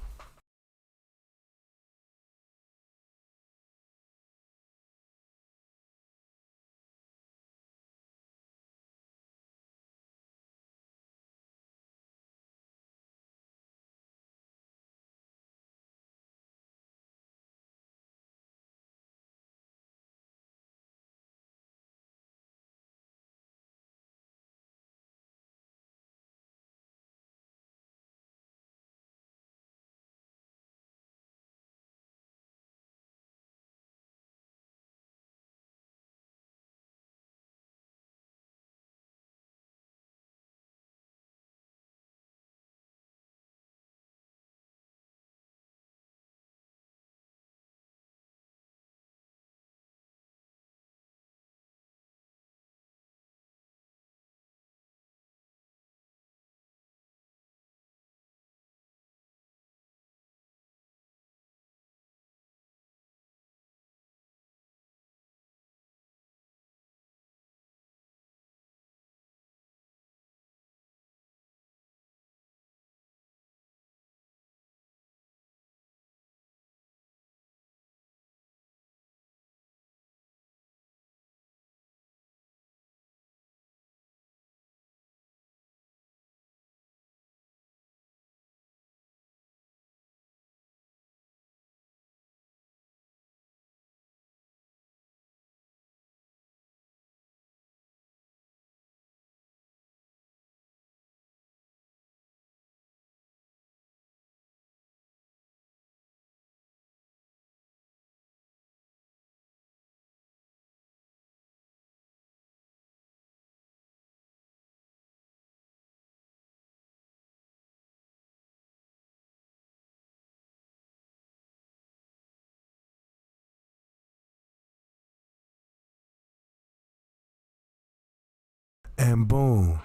And boom,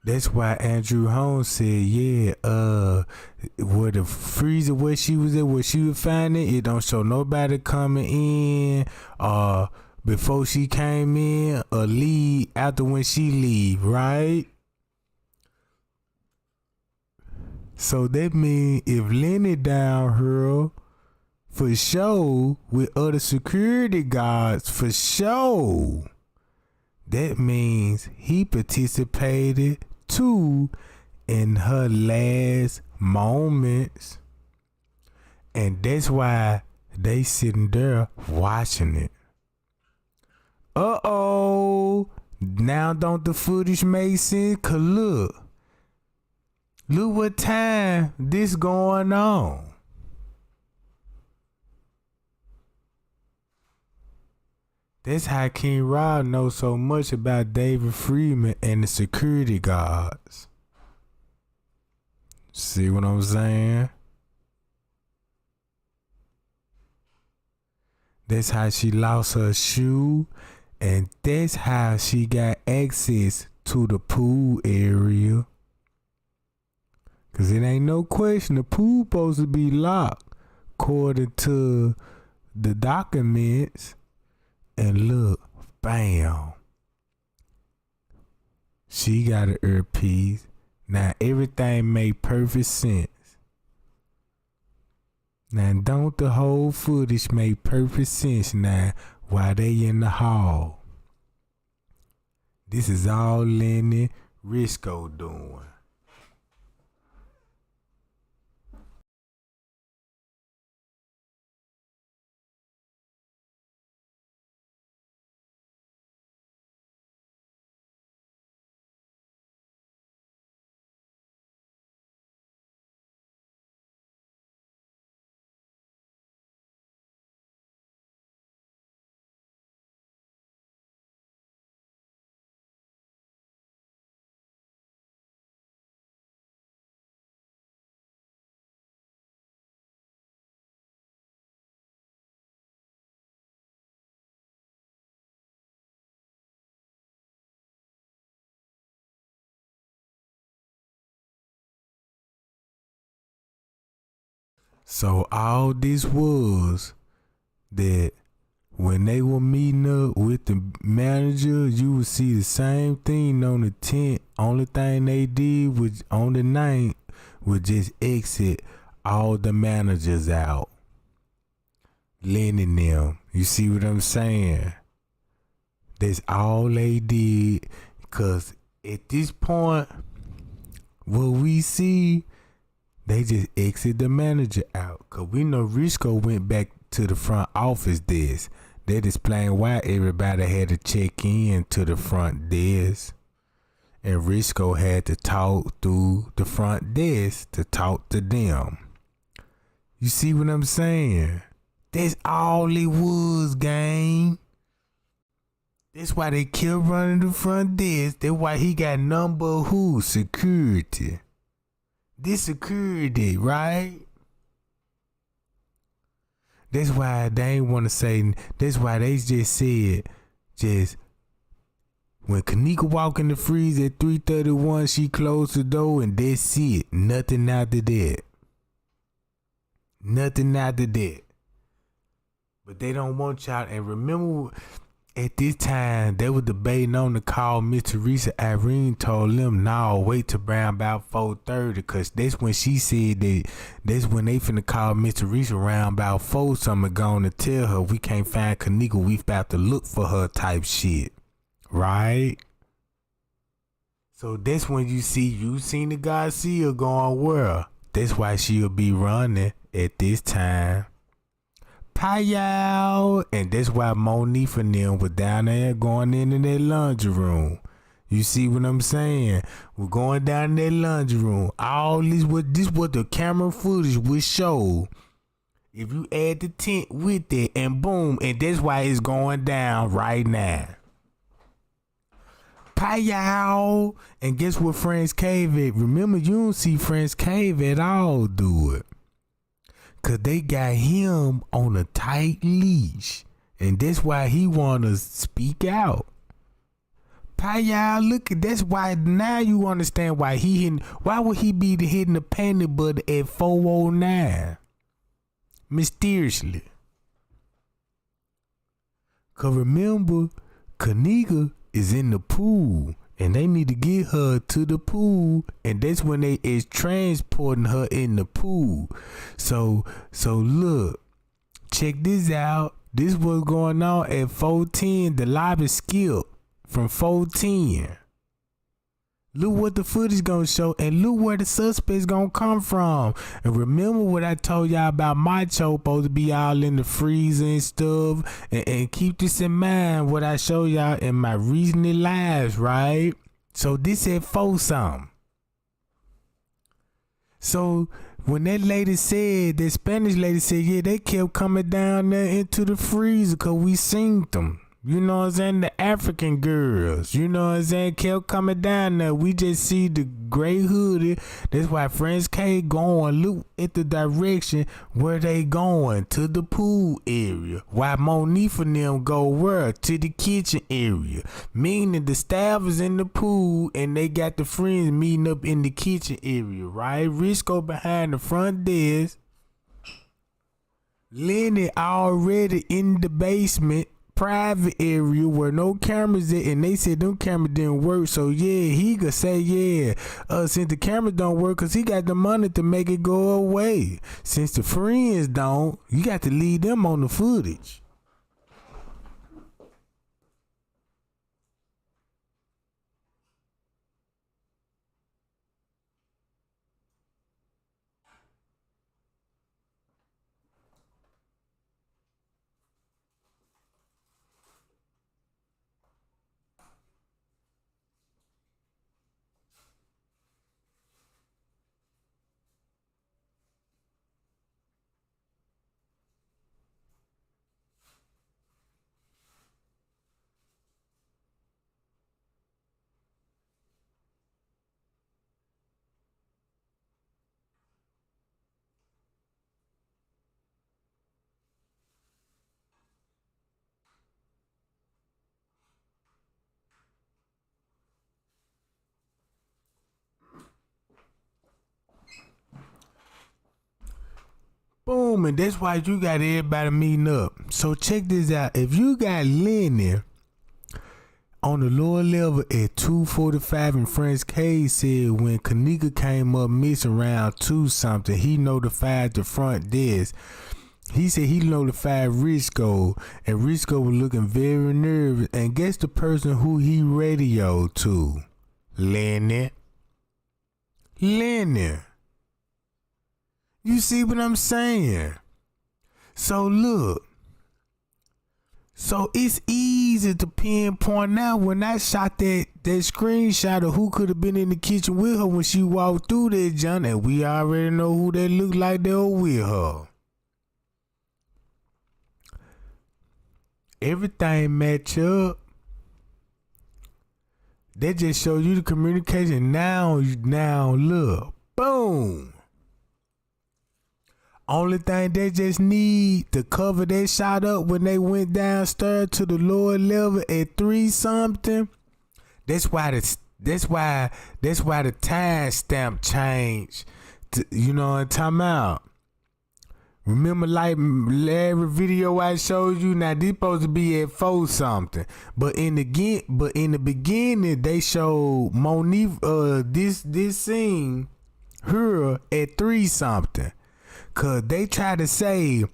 That's why Andrew Holmes said, yeah, where the freezer where she was finding it don't show nobody coming in before she came in or leave after when she leave, right? So that means if Lenny down here for sure with other security guards for sure, that means he participated too in her last moments. And that's why they sitting there watching it. Uh-oh. Now don't the footage make sense? Cause look what time this going on. That's how King Rob knows so much about David Freeman and the security guards. See what I'm saying? That's how she lost her shoe, and that's how she got access to the pool area. Cause it ain't no question the pool supposed to be locked according to the documents. And look, bam. She got an earpiece. Now everything made perfect sense. Now don't the whole footage make perfect sense now while they in the hall? This is all Lenny Risco doing. So all this was that when they were meeting up with the manager, you would see the same thing on the tent. Only thing they did was on the night was just exit all the managers out. Lending them. You see what I'm saying? That's all they did. Because at this point, what we see, they just exit the manager out. Because we know Risco went back to the front office desk. That explained why everybody had to check in to the front desk. And Risco had to talk through the front desk to talk to them. You see what I'm saying? That's all it was, gang. That's why they kept running the front desk. That's why he got number who? Security. This security, right? That's why they ain't want to say, that's why they just said, just, when Kenneka walk in the freeze at 3:31, she closed the door and that's it. Nothing after that. Nothing after that. But they don't want y'all, and remember, at this time, they were debating on the call. Miss Teresa Irene told them, no, wait till around about 4:30, because that's when she said that that's when they finna call Miss Teresa around about 4, something going to tell her we can't find Kenneka, we about to look for her type shit. Right? So that's when you seen the Garcia going where? That's why she'll be running at this time. Payal, and that's why Monique and them were down there going in that laundry room. You see what I'm saying? We're going down in that laundry room. All this what the camera footage would show. If you add the tent with it, and boom, and that's why it's going down right now. Payal, and guess what Friends Cave at? Remember, you don't see Friends Cave at all do it. Cause they got him on a tight leash. And that's why he wanna speak out. How y'all look at that's why now you understand why he hitting. Why would he be hitting the panic button at 4:09 mysteriously? Cause remember, Kenneka is in the pool, and they need to get her to the pool, and that's when they is transporting her in the pool. So look, check this out. This was going on at 4:10. The lobby skipped from 4:10. Look what the footage gonna show, and look where the suspect's gonna come from. And remember what I told y'all about Macho supposed to be all in the freezer and stuff. And keep this in mind, what I show y'all in my recent lives, right? So this at 4 something. So when that lady said, that Spanish lady said, yeah, they kept coming down there into the freezer because we seen them. You know what I'm saying? The African girls, you know what I'm saying, kept coming down there. We just see the gray hoodie. That's why Friends K going. Look at the direction where they going, to the pool area. Why Monifa and them go where? To the kitchen area. Meaning the staff is in the pool and they got the friends meeting up in the kitchen area, right? Risco behind the front desk. Lenny already in the basement private area where no cameras at, and they said them cameras didn't work. So yeah, he could say since the cameras don't work, cause he got the money to make it go away. Since the friends don't, you got to leave them on the footage. Boom, and that's why you got everybody meeting up. So check this out. If you got Lenny on the lower level at 2:45, and Friends K said when Kenneka came up missing around 2 something, he notified the front desk. He said he notified Risco, and Risco was looking very nervous. And guess the person who he radioed to? Lenny. You see what I'm saying? So look. So it's easy to pinpoint now when I shot that screenshot of who could have been in the kitchen with her when she walked through that John, and we already know who that looked like they were with her. Everything match up. That just shows you the communication. Now look. Boom. Only thing they just need to cover that shot up when they went downstairs to the lower level at 3 something. That's why the time stamp changed. You know what I'm talking about? Remember, like every video I showed you, now this supposed to be at 4 something. But in the beginning, they showed Monique this scene her at 3 something. Cause they tried to say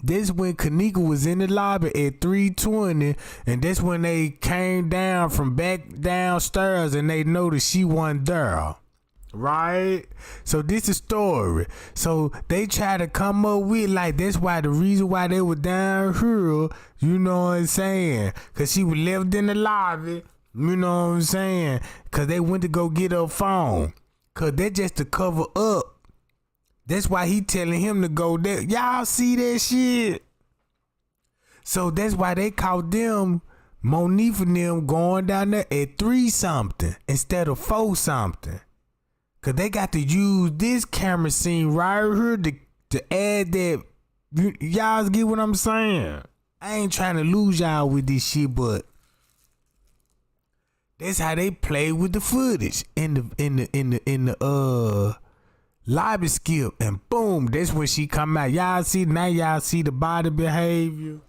this when Kenneka was in the lobby at 3:20, and that's when they came down from back downstairs and they noticed she wasn't there. Right? So this is story. So they try to come up with like that's why the reason why they were down here, you know what I'm saying? Cause she was left in the lobby, you know what I'm saying? Cause they went to go get her phone. Cause they just to cover up. That's why he telling him to go there. Y'all see that shit? So that's why they caught them, Monique and them going down there at 3 something instead of 4 something. Cause they got to use this camera scene right here to add that. Y'all get what I'm saying? I ain't trying to lose y'all with this shit, but That's how they play with the footage in the lobby skip, and boom, that's when she come out. Y'all see now? Y'all see the body behavior.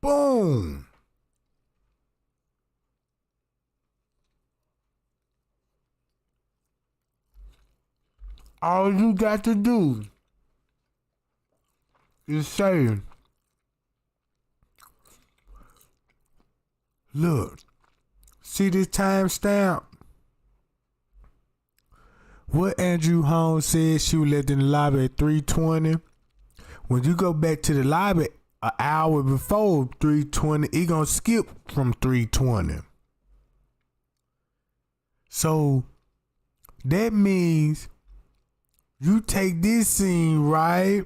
Boom. All you got to do is say, look, see this timestamp? What Andrew Holmes said she was left in the lobby at 3:20. When you go back to the lobby an hour before 3:20, it gonna skip from 3:20. So that means you take this scene, right,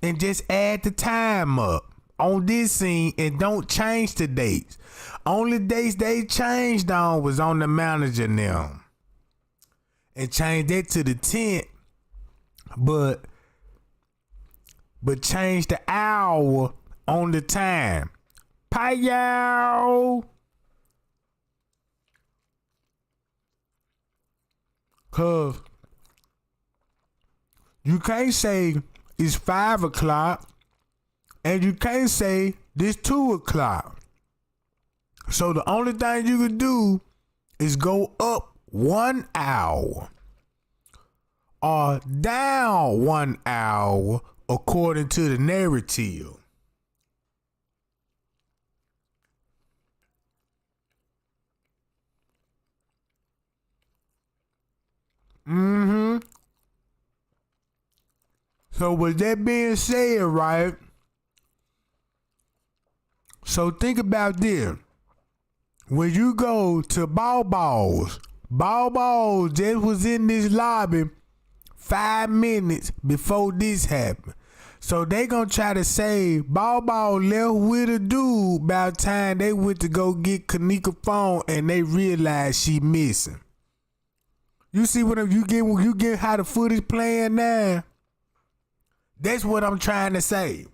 and just add the time up on this scene and don't change the dates. Only dates they changed on was on the manager now. And change that to the 10th, but change the hour on the time. Payow. Cause you can't say it's 5 o'clock and you can't say this 2 o'clock. So the only thing you can do is go up 1 hour or down 1 hour according to the narrative. So with that being said, right? So think about this. When you go to Balls just was in this lobby 5 minutes before this happened. So they gonna try to say Ball left with a dude by the time they went to go get Kenneka phone and they realized she missing. You see what you get how the footage playing now? That's what I'm trying to say.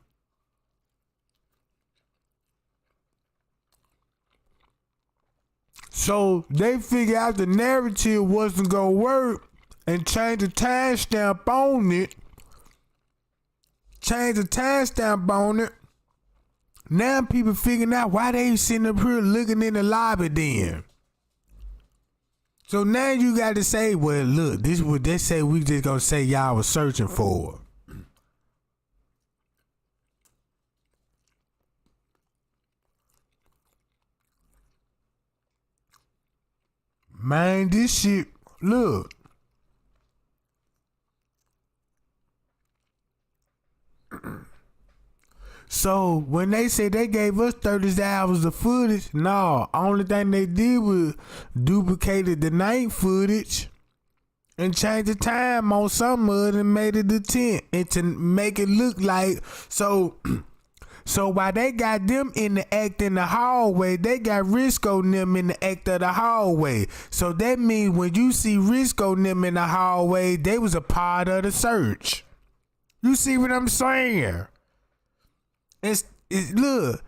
So they figured out the narrative wasn't gonna work and changed the timestamp on it. Now people figuring out why they sitting up here looking in the lobby then. So now you got to say, well, look, this is what they say. We just gonna say y'all was searching for. Man, this shit, look. So when they say they gave us 30 hours of footage, no, only thing they did was duplicated the night footage and changed the time on some of it and made it the 10th and to make it look like So while they got them in the act in the hallway, they got Risco and them in the act of the hallway. So that means when you see Risco and them in the hallway, they was a part of the search. You see what I'm saying? It's look,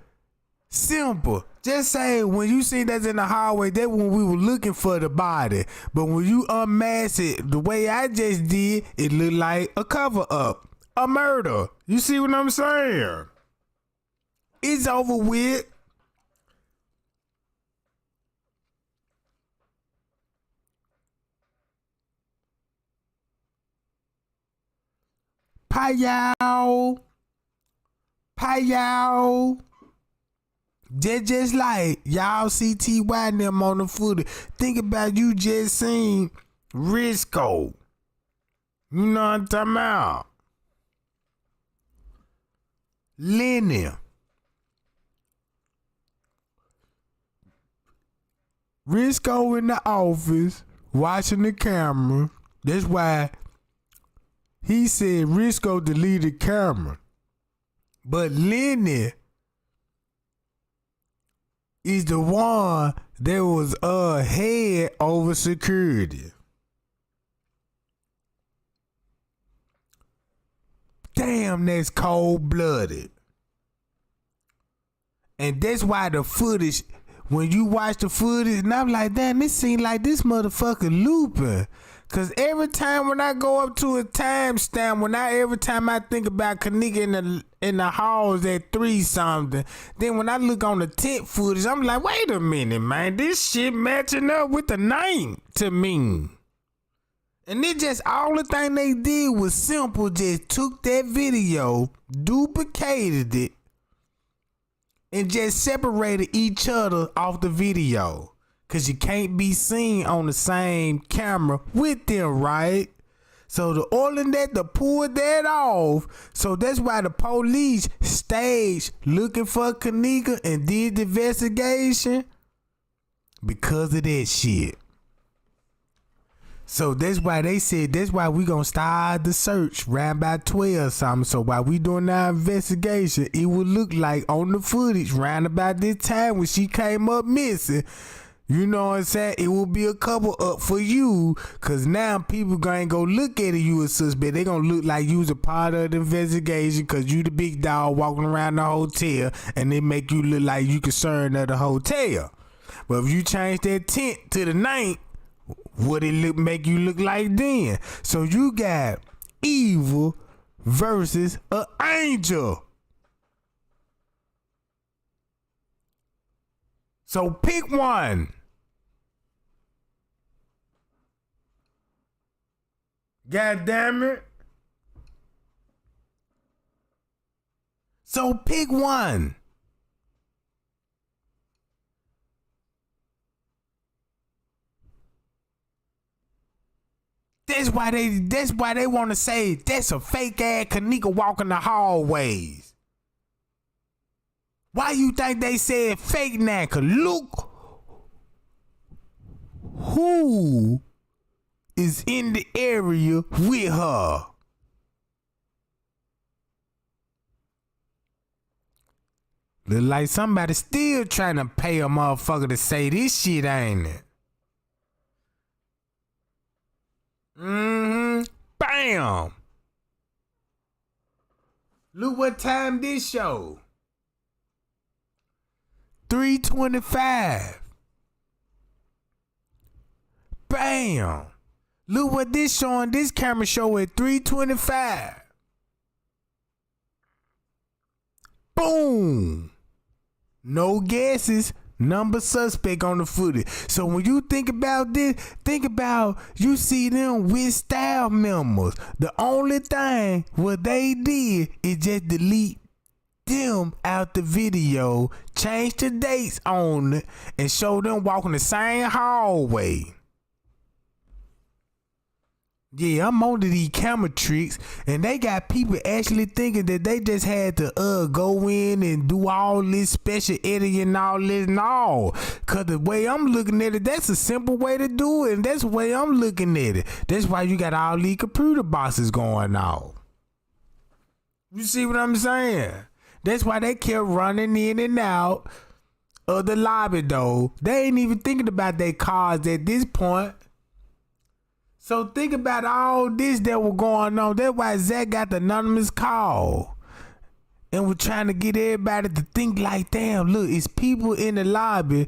simple. Just say when you see that's in the hallway, that when we were looking for the body. But when you unmask it the way I just did, it looked like a cover up, a murder. You see what I'm saying? It's over with. Payow. Just like y'all see TY and them on the footage. Think about you just seen Risco You know what I'm talking about? Lenny. Risco in the office watching the camera. That's why he said Risco deleted camera. But Lenny is the one that was head over security. Damn, that's cold-blooded. And that's why the footage, when you watch the footage, and I'm like, damn, this seems like this motherfucker looping. Cause every time when I go up to a timestamp, every time I think about Kenneka in the halls at 3 something, then when I look on the tent footage, I'm like, wait a minute, man, this shit matching up with the 9 to me. And it just, all the thing they did was simple, just took that video, duplicated it, and just separated each other off the video. Cause you can't be seen on the same camera with them, right? So the order that to pull that off. So that's why the police staged looking for Kenneka and did the investigation because of that shit. So that's why they said that's why we gonna start the search round by 12 or something. So while we doing our investigation, it would look like on the footage round about this time when she came up missing. You know what I'm saying? It will be a couple up for you, cause now people gonna go look at you as suspect. They gonna look like you was a part of the investigation, cause you the big dog walking around the hotel, and they make you look like you concerned of the hotel. But if you change that tent to the 9th, what it make you look like then? So you got evil versus an angel. So pick one. God damn it. So pick one. That's why they want to say that's a fake ass Kenneka walking the hallways. Why you think they said fake now? Cause look who is in the area with her. Look like somebody still trying to pay a motherfucker to say this shit, ain't it? Bam. Look what time this show. 3:25. Bam. Look what this showing. This camera show at 3:25. Boom. No guesses. Number suspect on the footage. So when you think about this, think about you see them with staff members. The only thing what they did is just delete them out the video, change the dates on it, and show them walking the same hallway. Yeah, I'm on to these camera tricks, and they got people actually thinking that they just had to go in and do all this special editing and all this and all. Cause the way I'm looking at it, that's a simple way to do it, and that's the way I'm looking at it. That's why you got all these computer boxes going on. You see what I'm saying? That's why they kept running in and out of the lobby though. They ain't even thinking about their cars at this point. So think about all this that was going on. That's why Zach got the anonymous call. And we're trying to get everybody to think like, damn, look, it's people in the lobby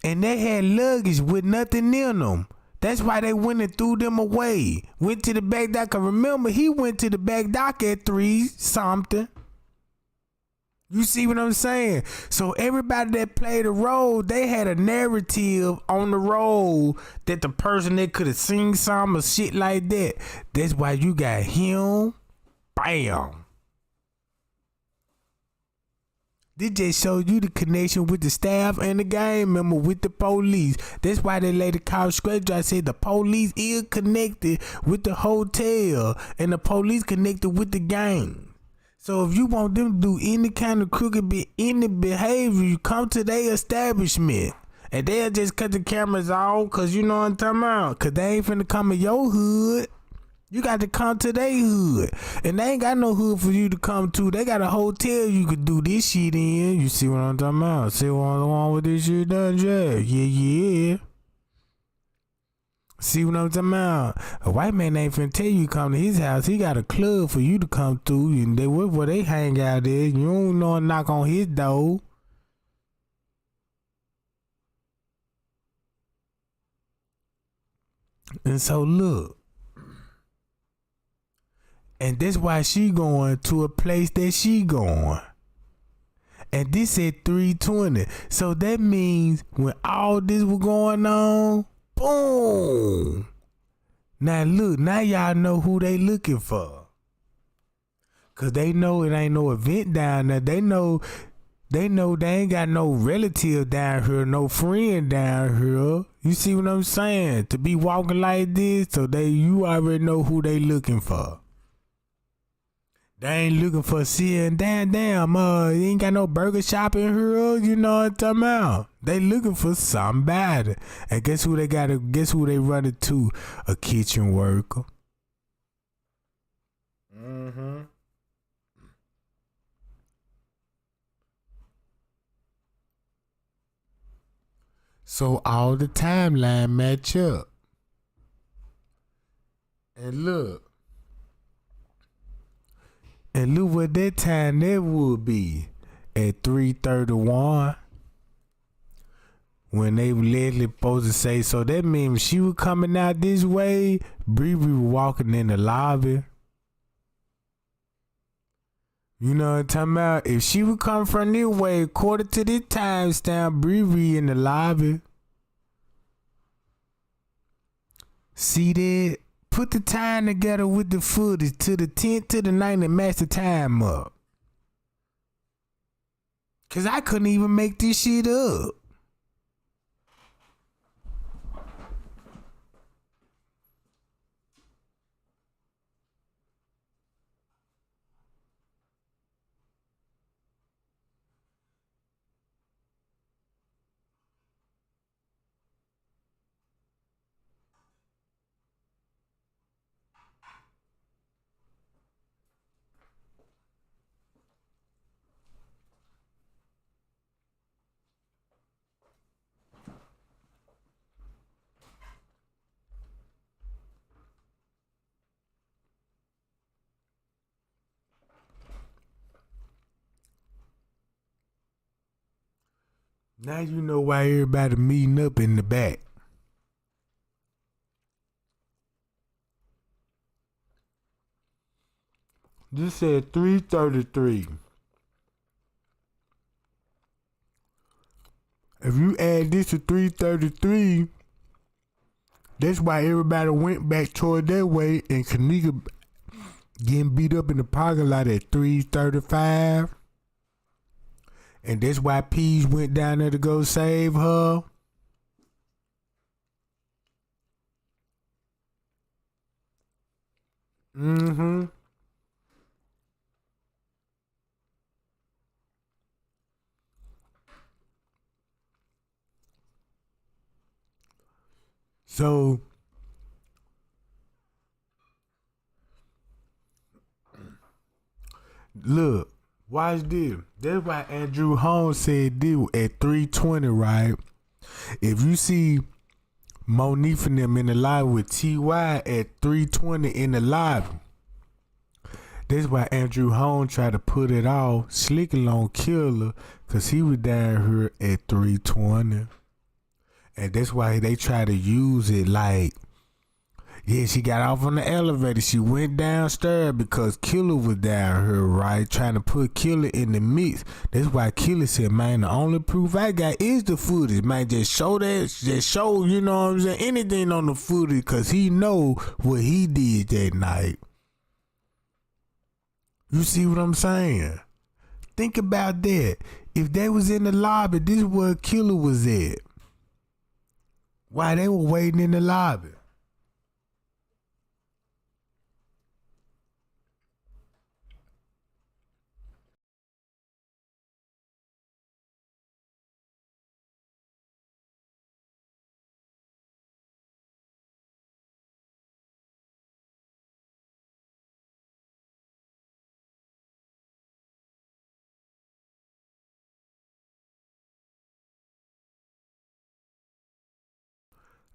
and they had luggage with nothing in them. That's why they went and threw them away. Went to the back dock. Cause remember, he went to the back dock at 3 something. You see what I'm saying? So everybody that played a role, they had a narrative on the role that the person that could have seen some or shit like that. That's why you got him. Bam. This just shows you the connection with the staff and the gang member with the police. That's why they lady called straight. I said the police is connected with the hotel and the police connected with the gang. So if you want them to do any kind of crooked any behavior, you come to their establishment. And they'll just cut the cameras off, cause you know what I'm talking about. Cause they ain't finna come in your hood. You got to come to their hood. And they ain't got no hood for you to come to. They got a hotel you could do this shit in. You see what I'm talking about? See what's wrong with this shit done, Jay? Yeah. See what I'm talking about? A white man ain't finna tell you come to his house. He got a club for you to come to. And they where they hang out there. You don't know knock on his door. And so look. And that's why she going to a place that she going. And this at 3:20. So that means when all this was going on, boom. Now look, now y'all know who they looking for. Cause they know it ain't no event down there. They know they ain't got no relative down here, no friend down here. You see what I'm saying? To be walking like this, so you already know who they looking for. They ain't looking for seeing damn, you ain't got no burger shop in here, you know what I'm talking about? They looking for somebody. And guess who they running to? A kitchen worker. Mm-hmm. So all the timeline match up. And look what that time that would be at 3:31 when they Leslie supposed to say. So that means she was coming out this way, Bree was walking in the lobby. You know what I'm talking about? If she would come from this way, according to this timestamp, Bree in the lobby. See that? Put the time together with the footage to the 10th to the 9th and match the time up. Cause I couldn't even make this shit up. Now you know why everybody meeting up in the back. This said 3:33. If you add this to 3:33, that's why everybody went back toward that way, and Kenneka getting beat up in the parking lot at 3:35. And that's why Peach went down there to go save her. Mm-hmm. So look, watch this. That's why Andrew Holmes said this at 3:20, right? If you see Monique and them in the lobby with T.Y. at 3:20 in the lobby, that's why Andrew Holmes tried to put it off Slick Along Killer, because he was down here at 3:20. And that's why they try to use it like, yeah, she got off on the elevator. She went downstairs because Killer was down here, right? Trying to put Killer in the mix. That's why Killer said, man, the only proof I got is the footage. Man, just show that, just show, you know what I'm saying, anything on the footage, because he know what he did that night. You see what I'm saying? Think about that. if they was in the lobby, this is where Killer was at. Why they were waiting in the lobby.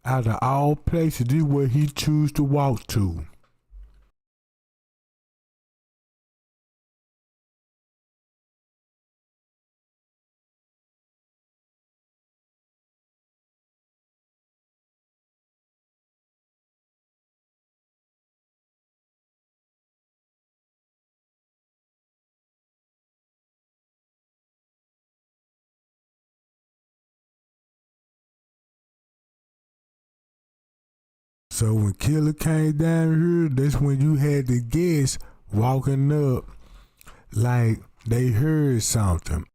Out of all places, this is where he choose to walk to. So when Killer came down here, that's when you had the guests walking up like they heard something.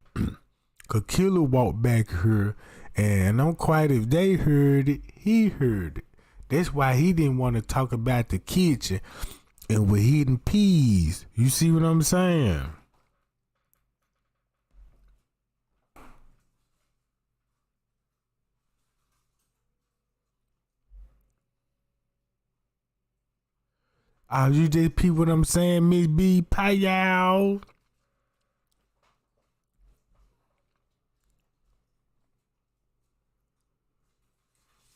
Cause Killer walked back here, and I'm quite if they heard it, he heard it. That's why he didn't want to talk about the kitchen and with hidden peas. You see what I'm saying? Oh, you just peep what I'm saying, Miss B? Payal.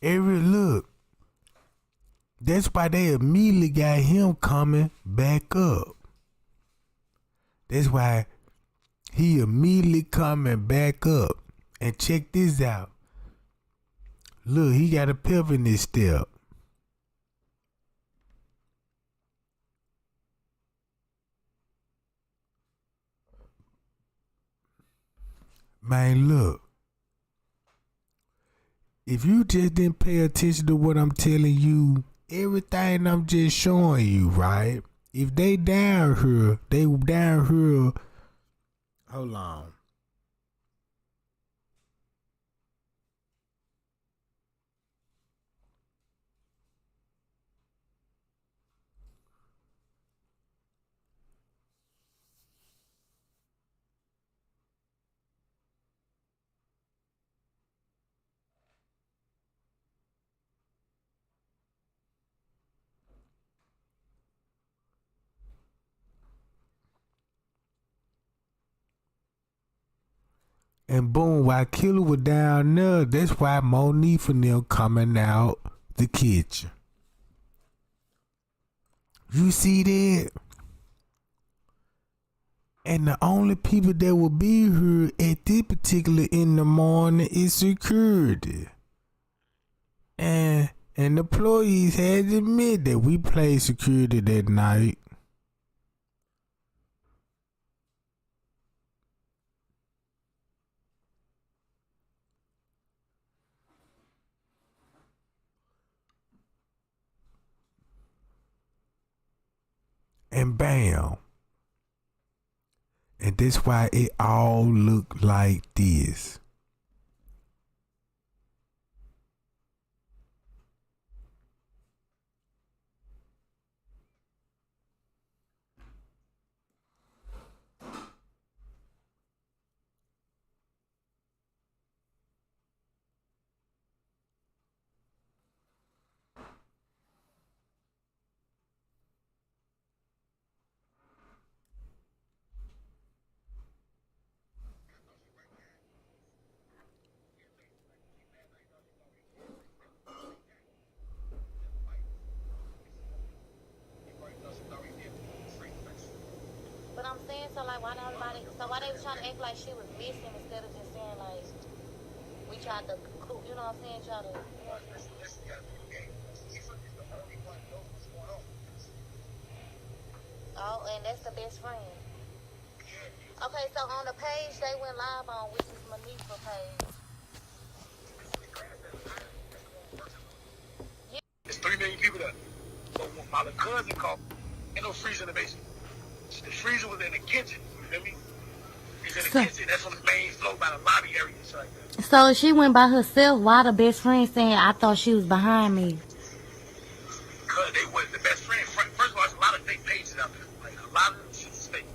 Every look. That's why they immediately got him coming back up. That's why he immediately coming back up. And check this out. Look, he got a pep in his step. Man, look. If you just didn't pay attention to what I'm telling you, everything I'm just showing you, right? If they down here, hold on. And boom, while Killer was down there, that's why Monique and them coming out the kitchen. You see that? And the only people that will be here at this particular in the morning is security. And the employees had to admit that we played security that night. And bam. And that's why it all looked like this. But I'm saying, so like, why they was trying to act like she was missing instead of just saying like, we tried to, you know what I'm saying, try to. Oh, and that's the best friend. Okay, so on the page they went live on, which is Monique's page. There's 3 million people there. So when my little cousin called, ain't no freezer in the basement. The freezer was in the kitchen, you feel me? It's in the kitchen. That's on the main floor by the lobby area. So like that. So she went by herself. Why the best friend saying I thought she was behind me? Because they was the best friend. First of all, there's a lot of fake pages out there. Like a lot of them shit is fake.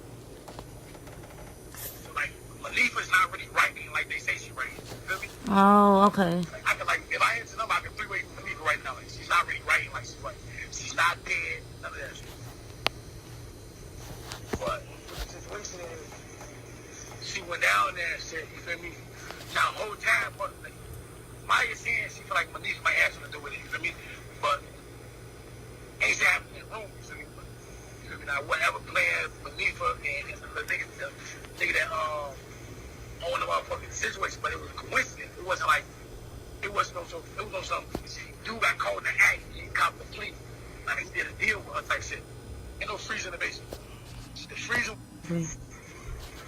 So like Manifa's not really writing like they say she writing. You feel me? Oh, okay. Like, I can like if I answer them, I can three-way Manifa right now. Like she's not really writing like she's writing. She's not dead. None of that shit. But the situation is, she went down there and said, you feel me? Now the whole time, but like, Maya's saying she feel like Manifa might have something to do with it. You feel me? But ain't that happening in the room, you feel me? But, you feel me? Now, whatever plan Manifa and the nigga that owned the motherfucking situation, but it was a coincidence. It wasn't like, it was no something. See, dude got caught in the act, he copped the plea. Like, he did a deal with her type shit. Ain't no freezer in the basement. The freezer,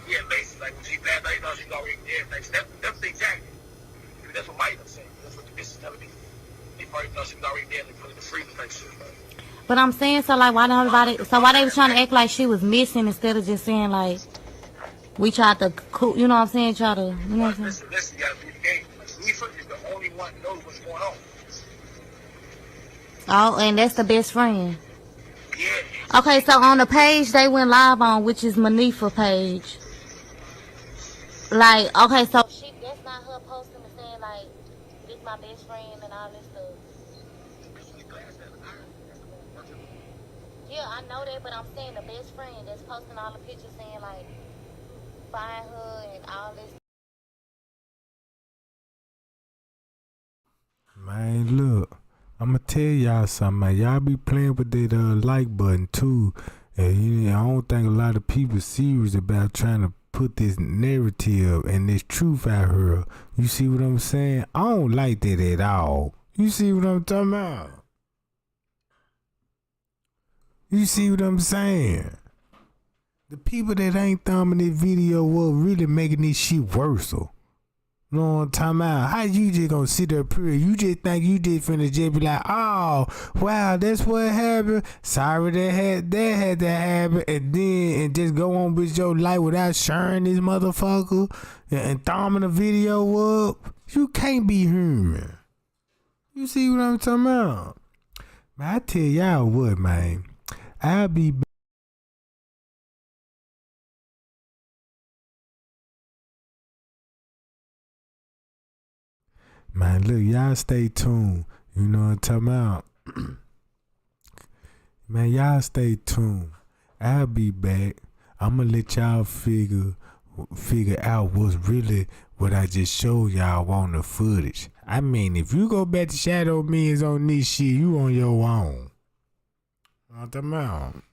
yeah, basically, like when she passed out, he thought she was already dead. Like, that's the exact. That's what Mike was saying. That's what the bitch is telling me. They probably thought she was already dead and put in the freezer type shit. But I'm saying, so like, why don't everybody? So why they was trying to act like she was missing instead of just saying like, we tried to, you know what I'm saying? Try to, you know what I'm saying? Listen, you gotta be the game. Manifa is the only one that knows what's going on. Oh, and that's the best friend. Yeah. Okay, so on the page they went live on, which is Manifa page. Like, okay, so that's not her posting and saying like, this my best friend and all this stuff. Yeah, I know that, but I'm saying the best friend that's posting all the pictures saying like, find her and all this. Man, look, I'ma tell y'all something, man. Y'all be playing with that like button too. And I don't think a lot of people serious about trying to put this narrative and this truth out here. You see what I'm saying? I don't like that at all. You see what I'm talking about? You see what I'm saying? The people that ain't thumbing this video up really making this shit worse. You know what I'm talking about? How you just gonna sit there, period? You just think you just finna just be like, oh, wow, that's what happened. Sorry that had to happen, and just go on with your life without sharing this motherfucker and thumbing the video up. You can't be human. You see what I'm talking about? Man, I tell y'all what, man. I'll be back. Man, look, y'all stay tuned. You know what I'm talking about? Man, y'all stay tuned. I'll be back. I'ma let y'all figure out what's really what I just showed y'all on the footage. I mean, if you go back to Shadow Men's on this shit, you on your own. You know what I'm talking about?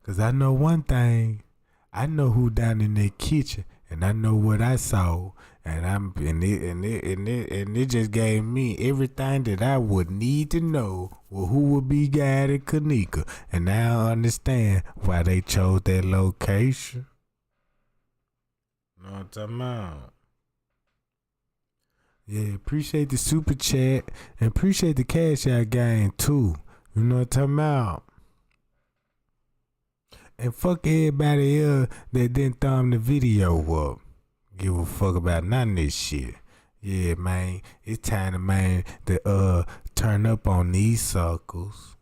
Cause I know one thing. I know who down in that kitchen. And I know what I saw, and it just gave me everything that I would need to know. Well, who would be guiding Kenneka, and now I understand why they chose that location. Know what I'm talking about? Yeah, appreciate the super chat and appreciate the cash out game too. You know what I'm talking about? And fuck everybody else that didn't thumb the video up. Give a fuck about none of this shit. Yeah, man. It's time to, man, to turn up on these suckers.